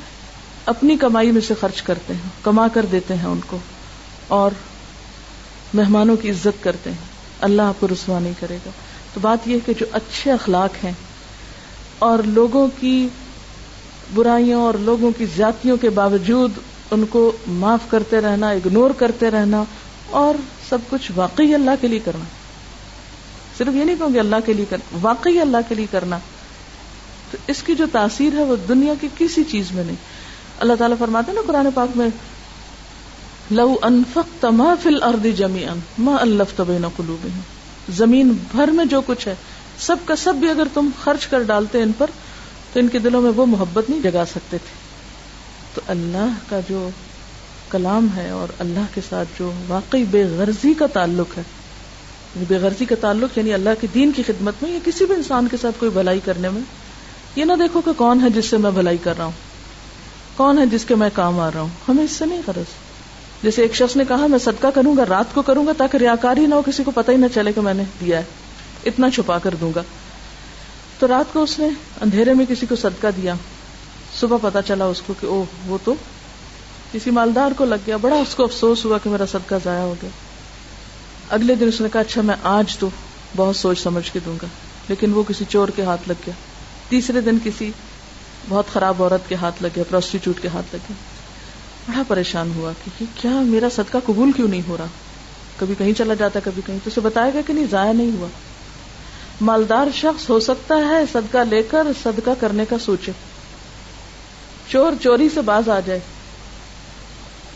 اپنی کمائی میں سے خرچ کرتے ہیں، کما کر دیتے ہیں ان کو، اور مہمانوں کی عزت کرتے ہیں. اللہ آپ کو رسوا نہیں کرے گا. تو بات یہ ہے کہ جو اچھے اخلاق ہیں اور لوگوں کی برائیوں اور لوگوں کی زیادتیوں کے باوجود ان کو معاف کرتے رہنا، اگنور کرتے رہنا، اور سب کچھ واقعی اللہ کے لیے کرنا. صرف یہ نہیں کہوں گے اللہ کے لیے کرنا، واقعی اللہ کے لیے کرنا، تو اس کی جو تاثیر ہے وہ دنیا کی کسی چیز میں نہیں. اللہ تعالیٰ فرماتے ہیں نا قرآن پاک میں، لو انفقت ما فی الارض جميعا ما الفت بین قلوبہم، زمین بھر میں جو کچھ ہے سب کا سب بھی اگر تم خرچ کر ڈالتے ان پر تو ان کے دلوں میں وہ محبت نہیں جگا سکتے تھے. تو اللہ کا جو کلام ہے اور اللہ کے ساتھ جو واقعی بے غرضی کا تعلق ہے، بے غرضی کا تعلق یعنی اللہ کے دین کی خدمت میں یا کسی بھی انسان کے ساتھ کوئی بھلائی کرنے میں، یہ نہ دیکھو کہ کون ہے جس سے میں بھلائی کر رہا ہوں، کون ہے جس کے میں کام آ رہا ہوں، ہمیں اس سے نہیں غرض. جیسے ایک شخص نے کہا میں صدقہ کروں گا، رات کو کروں گا تاکہ ریاکاری نہ ہو، کسی کو پتہ ہی نہ چلے کہ میں نے دیا ہے، اتنا چھپا کر دوں گا. تو رات کو اس نے اندھیرے میں کسی کو صدقہ دیا، صبح پتا چلا اس کو کہ اوہ وہ تو کسی مالدار کو لگ گیا، بڑا اس کو افسوس ہوا کہ میرا صدقہ ضائع ہو گیا. اگلے دن اس نے کہا اچھا میں آج تو بہت سوچ سمجھ کے دوں گا، لیکن وہ کسی چور کے ہاتھ لگ گیا. تیسرے دن کسی بہت خراب عورت کے ہاتھ لگ گیا، پروسٹیچیوٹ کے ہاتھ لگ گیا. بڑا پریشان ہوا کہ کیا میرا صدقہ قبول کیوں نہیں ہو رہا، کبھی کہیں چلا جاتا کبھی کہیں. تو اسے بتایا گیا کہ نہیں، ضائع نہیں ہوا. مالدار شخص ہو سکتا ہے صدقہ لے کر صدقہ کرنے کا سوچے، چور چوری سے باز آ جائے،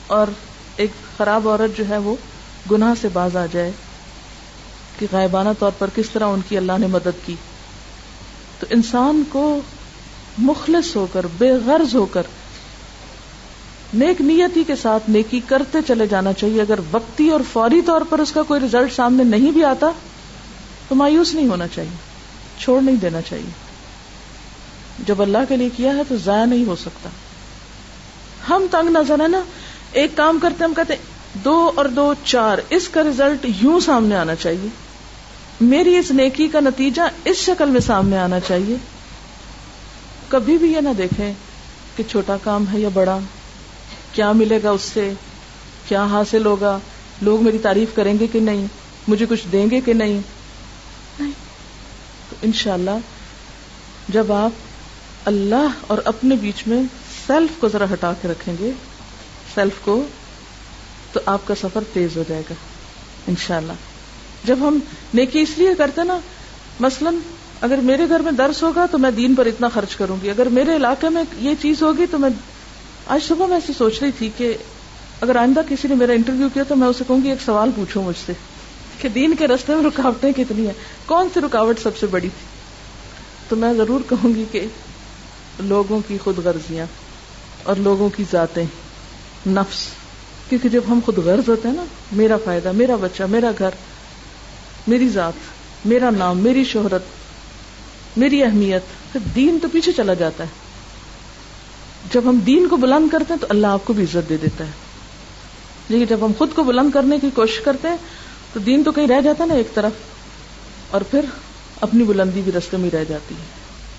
اور ایک خراب عورت جو ہے وہ گناہ سے باز آ جائے کہ غائبانہ طور پر کس طرح ان کی اللہ نے مدد کی. تو انسان کو مخلص ہو کر، بے غرض ہو کر، نیک نیتی کے ساتھ نیکی کرتے چلے جانا چاہیے. اگر وقتی اور فوری طور پر اس کا کوئی رزلٹ سامنے نہیں بھی آتا تو مایوس نہیں ہونا چاہیے، چھوڑ نہیں دینا چاہیے. جب اللہ کے لیے کیا ہے تو ضائع نہیں ہو سکتا. ہم تنگ نظر ہے نا، ایک کام کرتے ہم کہتے 2 اور 2 4، اس کا رزلٹ یوں سامنے آنا چاہیے، میری اس نیکی کا نتیجہ اس شکل میں سامنے آنا چاہیے. کبھی بھی یہ نہ دیکھیں کہ چھوٹا کام ہے یا بڑا، کیا ملے گا اس سے، کیا حاصل ہوگا، لوگ میری تعریف کریں گے کہ نہیں، مجھے کچھ دیں گے کہ نہیں. تو انشاءاللہ جب آپ اللہ اور اپنے بیچ میں سیلف کو ذرا ہٹا کے رکھیں گے، سیلف کو، تو آپ کا سفر تیز ہو جائے گا انشاءاللہ. جب ہم نیکی اس لیے کرتے نا، مثلا اگر میرے گھر میں درس ہوگا تو میں دین پر اتنا خرچ کروں گی، اگر میرے علاقے میں یہ چیز ہوگی تو میں، آج صبح میں ایسی سوچ رہی تھی کہ اگر آئندہ کسی نے میرا انٹرویو کیا تو میں اسے کہوں گی ایک سوال پوچھو مجھ سے کہ دین کے راستے میں رکاوٹیں کتنی ہیں، کون سی رکاوٹ سب سے بڑی تھی. تو میں ضرور کہوں گی کہ لوگوں کی خود غرضیاں اور لوگوں کی ذاتیں، نفس. کیونکہ جب ہم خود غرض ہوتے ہیں نا، میرا فائدہ، میرا بچہ، میرا گھر، میری ذات، میرا نام، میری شہرت، میری اہمیت، پھر دین تو پیچھے چلا جاتا ہے. جب ہم دین کو بلند کرتے ہیں تو اللہ آپ کو بھی عزت دے دیتا ہے. لیکن جب ہم خود کو بلند کرنے کی کوشش کرتے ہیں تو دین تو کہیں رہ جاتا ہے نا ایک طرف، اور پھر اپنی بلندی بھی رستے میں رہ جاتی ہے.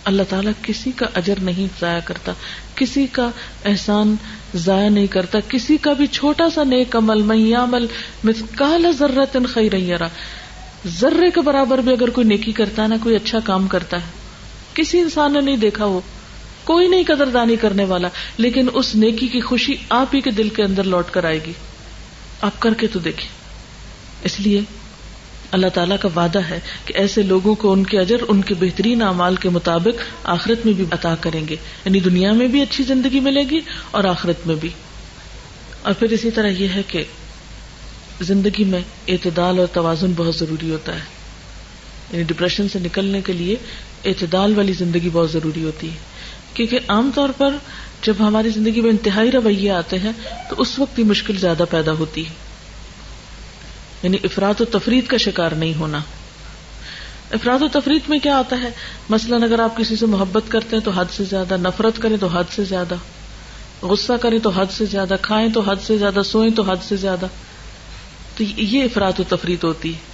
اللہ تعالیٰ کسی کا اجر نہیں ضائع کرتا، کسی کا احسان ضائع نہیں کرتا. کسی کا بھی چھوٹا سا نیک عمل، من یعمل مثقال ذرۃ خیرا یرہ، ذرے کے برابر بھی اگر کوئی نیکی کرتا ہے نا، کوئی اچھا کام کرتا ہے، کسی انسان نے نہیں دیکھا، وہ کوئی نہیں قدردانی کرنے والا، لیکن اس نیکی کی خوشی آپ ہی کے دل کے اندر لوٹ کر آئے گی. آپ کر کے تو دیکھیں. اس لیے اللہ تعالیٰ کا وعدہ ہے کہ ایسے لوگوں کو ان کے اجر ان کے بہترین اعمال کے مطابق آخرت میں بھی عطا کریں گے، یعنی دنیا میں بھی اچھی زندگی ملے گی اور آخرت میں بھی. اور پھر اسی طرح یہ ہے کہ زندگی میں اعتدال اور توازن بہت ضروری ہوتا ہے. یعنی ڈپریشن سے نکلنے کے لیے اعتدال والی زندگی بہت ضروری ہوتی ہے، کیونکہ عام طور پر جب ہماری زندگی میں انتہائی رویے آتے ہیں تو اس وقت یہ مشکل زیادہ پیدا ہوتی ہے. یعنی افراط و تفریط کا شکار نہیں ہونا. افراط و تفریط میں کیا آتا ہے؟ مثلا اگر آپ کسی سے محبت کرتے ہیں تو حد سے زیادہ، نفرت کریں تو حد سے زیادہ، غصہ کریں تو حد سے زیادہ، کھائیں تو حد سے زیادہ، سوئیں تو حد سے زیادہ. تو یہ افراط و تفریط ہوتی ہے.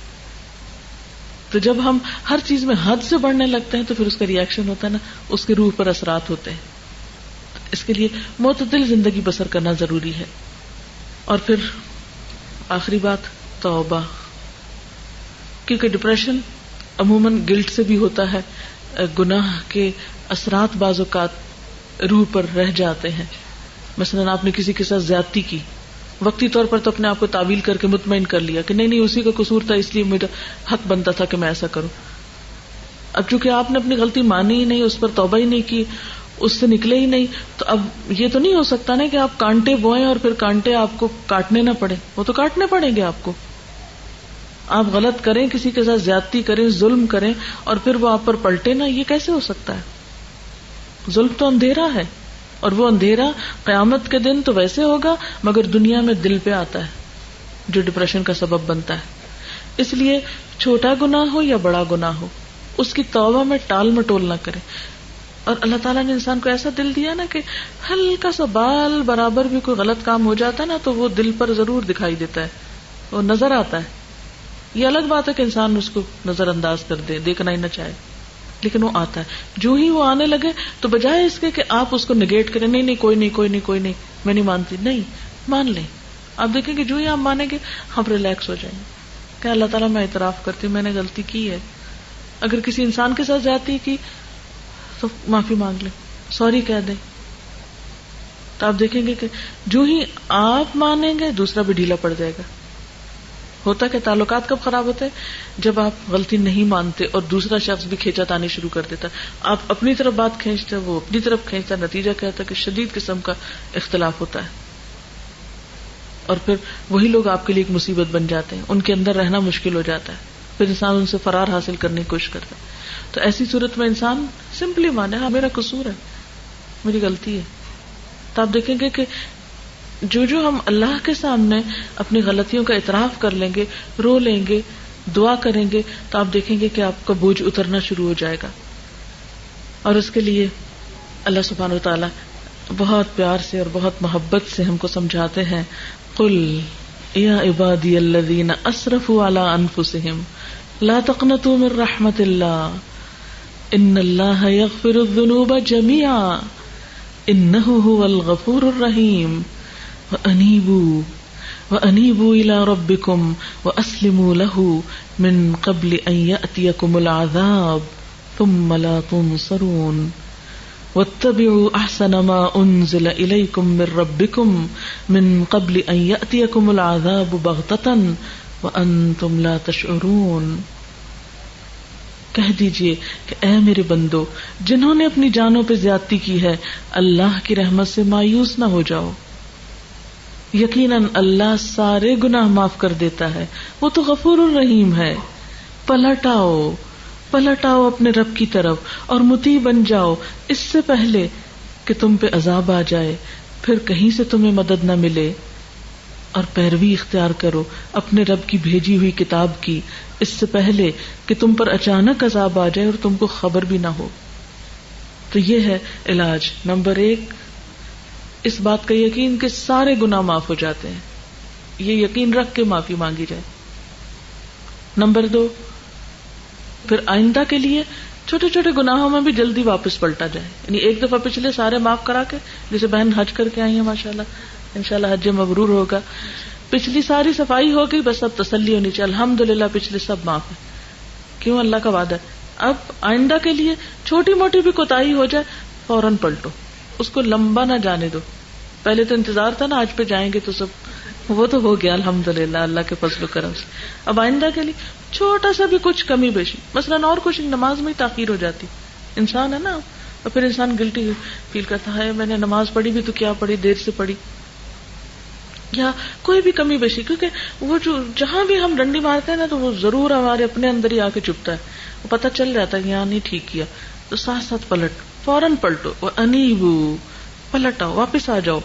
تو جب ہم ہر چیز میں حد سے بڑھنے لگتے ہیں تو پھر اس کا ریئیکشن ہوتا ہے نا، اس کے روح پر اثرات ہوتے ہیں. اس کے لیے معتدل زندگی بسر کرنا ضروری ہے. اور پھر آخری بات توبہ، کیونکہ ڈپریشن عموماً گلٹ سے بھی ہوتا ہے، گناہ کے اثرات بعض اوقات روح پر رہ جاتے ہیں. مثلا آپ نے کسی کے ساتھ زیادتی کی وقتی طور پر تو اپنے آپ کو تعویل کر کے مطمئن کر لیا کہ نہیں اسی کا قصور تھا، اس لیے میرا حق بنتا تھا کہ میں ایسا کروں. اب چونکہ آپ نے اپنی غلطی مانی ہی نہیں، اس پر توبہ ہی نہیں کی، اس سے نکلے ہی نہیں، تو اب یہ تو نہیں ہو سکتا نا کہ آپ کانٹے بوئیں اور پھر کانٹے آپ کو کاٹنے نہ پڑے. وہ تو کاٹنے پڑیں گے آپ کو. آپ غلط کریں، کسی کے ساتھ زیادتی کریں، ظلم کریں، اور پھر وہ آپ پر پلٹے نا، یہ کیسے ہو سکتا ہے؟ ظلم تو اندھیرا ہے، اور وہ اندھیرا قیامت کے دن تو ویسے ہوگا، مگر دنیا میں دل پہ آتا ہے جو ڈپریشن کا سبب بنتا ہے. اس لیے چھوٹا گناہ ہو یا بڑا گناہ ہو، اس کی توبہ میں ٹال مٹول نہ کرے. اور اللہ تعالیٰ نے انسان کو ایسا دل دیا نا کہ ہلکا سا بال برابر بھی کوئی غلط کام ہو جاتا ہے نا تو وہ دل پر ضرور دکھائی دیتا ہے، وہ نظر آتا ہے. یہ الگ بات ہے کہ انسان اس کو نظر انداز کر دے، دیکھنا ہی نہ چاہے، لیکن وہ آتا ہے. جو ہی وہ آنے لگے تو بجائے اس کے کہ آپ اس کو نگیٹ کریں، نہیں کوئی نہیں میں نہیں مانتی، نہیں مان لیں. آپ دیکھیں کہ جو ہی آپ مانیں گے ہم ریلیکس ہو جائیں گے کہ اللہ تعالیٰ میں اعتراف کرتی ہوں میں نے غلطی کی ہے. اگر کسی انسان کے ساتھ زیادتی کی تو معافی مانگ لیں، سوری کہہ دیں. تو آپ دیکھیں گے کہ جو ہی آپ مانیں گے دوسرا بھی ڈھیلا پڑ جائے گا. ہوتا کہ تعلقات کب خراب ہوتے ہیں؟ جب آپ غلطی نہیں مانتے اور دوسرا شخص بھی کھینچا تانی شروع کر دیتا. آپ اپنی طرف بات کھینچتے، وہ اپنی طرف کھینچتا، نتیجہ کیا ہوتا ہے کہ شدید قسم کا اختلاف ہوتا ہے، اور پھر وہی لوگ آپ کے لیے ایک مصیبت بن جاتے ہیں، ان کے اندر رہنا مشکل ہو جاتا ہے، پھر انسان ان سے فرار حاصل کرنے کی کوشش کرتا ہے. تو ایسی صورت میں انسان سمپلی مانے ہاں میرا قصور ہے، میری غلطی ہے. تو آپ دیکھیں گے کہ جو ہم اللہ کے سامنے اپنی غلطیوں کا اعتراف کر لیں گے، رو لیں گے، دعا کریں گے، تو آپ دیکھیں گے کہ آپ کا بوجھ اترنا شروع ہو جائے گا. اور اس کے لیے اللہ سبحانہ وتعالی بہت پیار سے اور بہت محبت سے ہم کو سمجھاتے ہیں، قل یا عبادی الذین اسرفوا علی انفسہم لا تقنطوا من رحمت اللہ ان اللہ یغفر الذنوب جميعا انہ هو الغفور الرحیم وَأَنِيبُوا إِلَىٰ رَبِّكُمْ وَأَسْلِمُوا لَهُ مِن قَبْلِ أَن يَأْتِيَكُمُ الْعَذَابُ ثُمَّ لَا تُنصَرُونَ وَاتَّبِعُوا أَحْسَنَ مَا أُنزِلَ إِلَيْكُم مِّن رَّبِّكُم مِّن قَبْلِ أَن يَأْتِيَكُمُ الْعَذَابُ بَغْتَةً وَأَنتُمْ لَا تَشْعُرُونَ. کہہ دیجئے کہ اے میرے بندو جنہوں نے اپنی جانوں پہ زیادتی کی ہے، اللہ کی رحمت سے مایوس نہ ہو جاؤ. یقیناً اللہ سارے گناہ معاف کر دیتا ہے، وہ تو غفور الرحیم ہے. پلٹ آؤ اپنے رب کی طرف اور مطیع بن جاؤ اس سے پہلے کہ تم پہ عذاب آ جائے، پھر کہیں سے تمہیں مدد نہ ملے. اور پیروی اختیار کرو اپنے رب کی بھیجی ہوئی کتاب کی اس سے پہلے کہ تم پر اچانک عذاب آ جائے اور تم کو خبر بھی نہ ہو. تو یہ ہے علاج. نمبر 1 اس بات کا یقین کہ سارے گناہ معاف ہو جاتے ہیں، یہ یقین رکھ کے معافی مانگی جائے. نمبر 2 پھر آئندہ کے لیے چھوٹے چھوٹے گناہوں میں بھی جلدی واپس پلٹا جائے. یعنی ایک دفعہ پچھلے سارے معاف کرا کے، جیسے بہن حج کر کے آئی ہیں ماشاءاللہ، انشاءاللہ حج مبرور ہوگا، پچھلی ساری صفائی ہو گئی، بس اب تسلی ہونی چاہیے الحمدللہ پچھلے سب معاف ہے. کیوں؟ اللہ کا وعدہ ہے. اب آئندہ کے لیے چھوٹی موٹی بھی کوتاہی ہو جائے فوراً پلٹو، اس کو لمبا نہ جانے دو. پہلے تو انتظار تھا نا آج پہ جائیں گے تو سب، وہ تو ہو گیا الحمدللہ اللہ کے فضل و کرم سے. اب آئندہ کے لیے چھوٹا سا بھی کچھ کمی بیشی، مثلاً اور کچھ نماز میں تاخیر ہو جاتی، انسان ہے نا، اور پھر انسان گلٹی فیل کرتا ہے میں نے نماز پڑھی بھی تو کیا پڑھی، دیر سے پڑھی، یا کوئی بھی کمی بیشی. کیونکہ وہ جو جہاں بھی ہم ڈنڈی مارتے ہیں نا تو وہ ضرور ہمارے اپنے اندر ہی آ کے چپتا ہے، وہ پتہ چل جاتا ہے کہ یہاں نہیں ٹھیک کیا. تو ساتھ ساتھ فوراً پلٹو. وَأَنِيبُوا پلٹ آؤ، واپس آ جاؤ،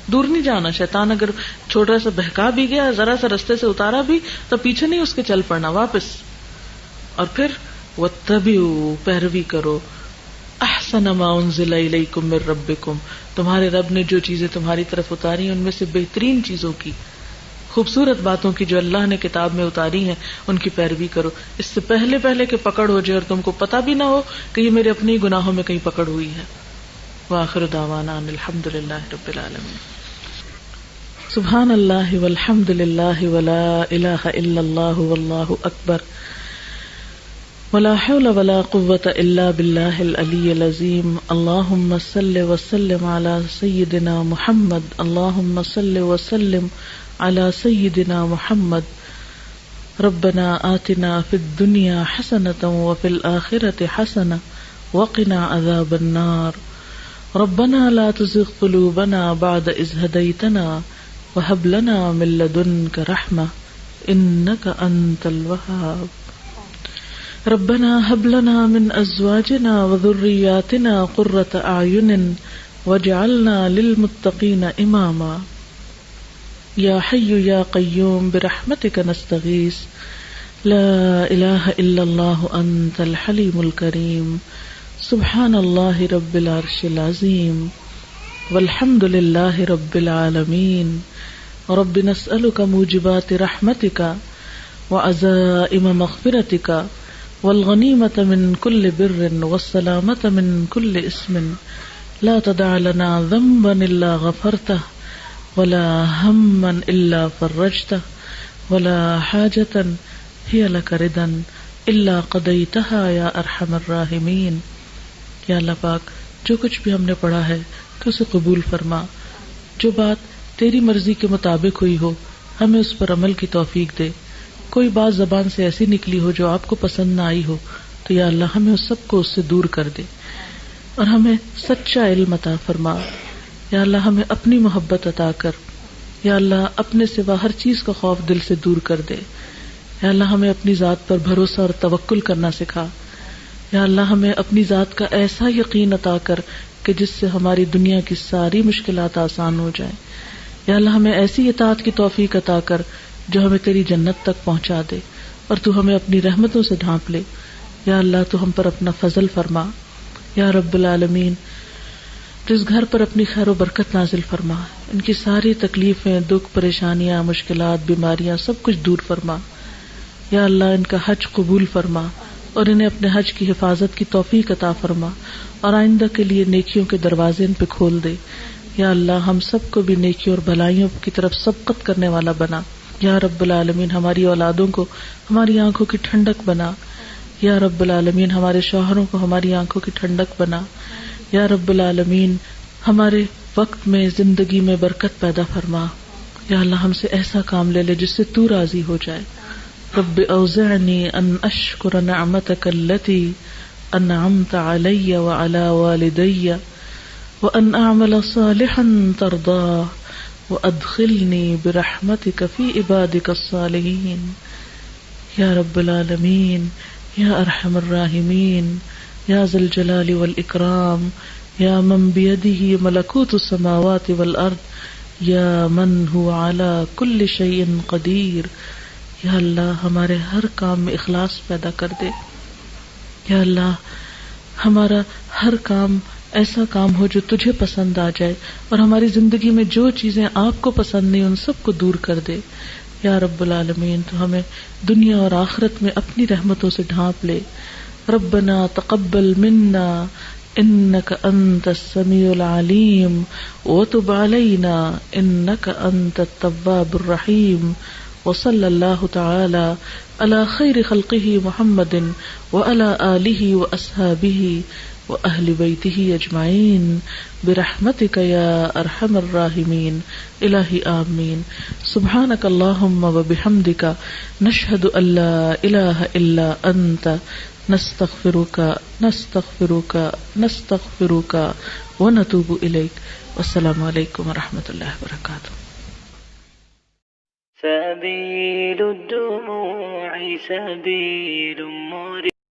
دور نہیں جانا. شیطان اگر چھوٹا سا بہکا بھی گیا، ذرا سا رستے سے اتارا بھی، تو پیچھے نہیں اس کے چل پڑنا، واپس. اور پھر وَاتَّبِعُوا پیروی کرو احسن ما انزل الیکم من ربکم تمہارے رب نے جو چیزیں تمہاری طرف اتاری ہیں ان میں سے بہترین چیزوں کی، خوبصورت باتوں کی جو اللہ نے کتاب میں اتاری ہیں ان کی پیروی کرو، اس سے پہلے کہ پکڑ ہو جائے اور تم کو پتہ بھی نہ ہو کہ یہ میرے اپنے گناہوں میں کہیں پکڑ ہوئی ہے. وآخر دعوانا ان الحمدللہ رب العالمین. سبحان اللہ والحمد للہ ولا الہ الا اللہ واللہ اکبر. ولا حول ولا قوة إلا بالله العلي العظيم. اللهم صل وسلم على سيدنا محمد. اللهم صل وسلم على سيدنا محمد. ربنا آتنا في الدنيا حسنة وفي الآخرة حسنة وقنا عذاب النار. ربنا لا تزغ قلوبنا بعد إذ هديتنا وهب لنا من لدنك رحمة إنك أنت الوهاب. ربنا هب لنا من أزواجنا وذرياتنا قرة أعين واجعلنا للمتقين إماما. يا حي يا قيوم برحمتك نستغيث. لا إله إلا الله أنت الحليم الكريم. سبحان الله رب العرش العظيم والحمد لله رب العالمين. رب نسألك موجبات رحمتك وعزائم مغفرتك والغنيمة من كل بر والسلامة من كل اسم. لا تدع لنا ذنبا إلا غفرته ولا هما إلا فرجته ولا حاجة هي لك ردا إلا قضيتها يا أرحم الراحمين. یا اللہ پاک جو کچھ بھی ہم نے پڑھا ہے تو اسے قبول فرما. جو بات تیری مرضی کے مطابق ہوئی ہو ہمیں اس پر عمل کی توفیق دے. کوئی بات زبان سے ایسی نکلی ہو جو آپ کو پسند نہ آئی ہو تو یا اللہ ہمیں اس سب کو اس سے دور کر دے اور ہمیں سچا علم عطا فرما. یا اللہ ہمیں اپنی محبت عطا کر. یا اللہ اپنے سوا ہر چیز کا خوف دل سے دور کر دے. یا اللہ ہمیں اپنی ذات پر بھروسہ اور توکل کرنا سکھا. یا اللہ ہمیں اپنی ذات کا ایسا یقین عطا کر کہ جس سے ہماری دنیا کی ساری مشکلات آسان ہو جائیں. یا اللہ ہمیں ایسی اطاعت کی توفیق عطا کر جو ہمیں تیری جنت تک پہنچا دے اور تو ہمیں اپنی رحمتوں سے ڈھانپ لے. یا اللہ تو ہم پر اپنا فضل فرما. یا رب العالمین جس گھر پر اپنی خیر و برکت نازل فرما، ان کی ساری تکلیفیں، دکھ، پریشانیاں، مشکلات، بیماریاں سب کچھ دور فرما. یا اللہ ان کا حج قبول فرما اور انہیں اپنے حج کی حفاظت کی توفیق عطا فرما اور آئندہ کے لیے نیکیوں کے دروازے ان پہ کھول دے. یا اللہ ہم سب کو بھی نیکیوں اور بھلائیوں کی طرف سبقت کرنے والا بنا. یا رب العالمین ہماری اولادوں کو ہماری آنکھوں کی ٹھنڈک بنا. یا رب العالمین ہمارے شوہروں کو ہماری آنکھوں کی ٹھنڈک بنا. یا رب العالمین ہمارے وقت میں، زندگی میں برکت پیدا فرما. یا اللہ ہم سے ایسا کام لے لے جس سے تو راضی ہو جائے. رب اوزعنی ان اشکر نعمتک التی انعمت علی وعلی والدی وان اعمل صالحا ترضاه وادخلنی برحمتک فی عبادک الصالحین. یا رب العالمین یا ارحم الراحمین یا ذا الجلال والاکرام یا من بیدہ ملکوت السماوات والارض یا من هو علی کل شیء قدیر. یا اللہ ہمارے ہر کام میں اخلاص پیدا کر دے. یا اللہ ہمارا ہر کام ایسا کام ہو جو تجھے پسند آ جائے اور ہماری زندگی میں جو چیزیں آپ کو پسند نہیں ان سب کو دور کر دے. یا رب العالمین تو ہمیں دنیا اور آخرت میں اپنی رحمتوں سے ڈھانپ لے. ربنا تقبل منا انک انت السمیع العلیم وتب علینا انک انت التواب الرحیم. وصلی اللہ تعالی علی خیر خلقہ محمد وعلی آلہ واصحابہ واہل بیتہ اجمعین برحمتک یا ارحم الراحمین. الہی آمین. سبحانک اللہم وبحمدک نشہد ان لا الہ الا انت نستغفرک نستغفرک نستغفرک ونتوب الیک. والسلام علیکم ورحمۃ اللہ وبرکاتہ. سبيل الدموع سبيل مريح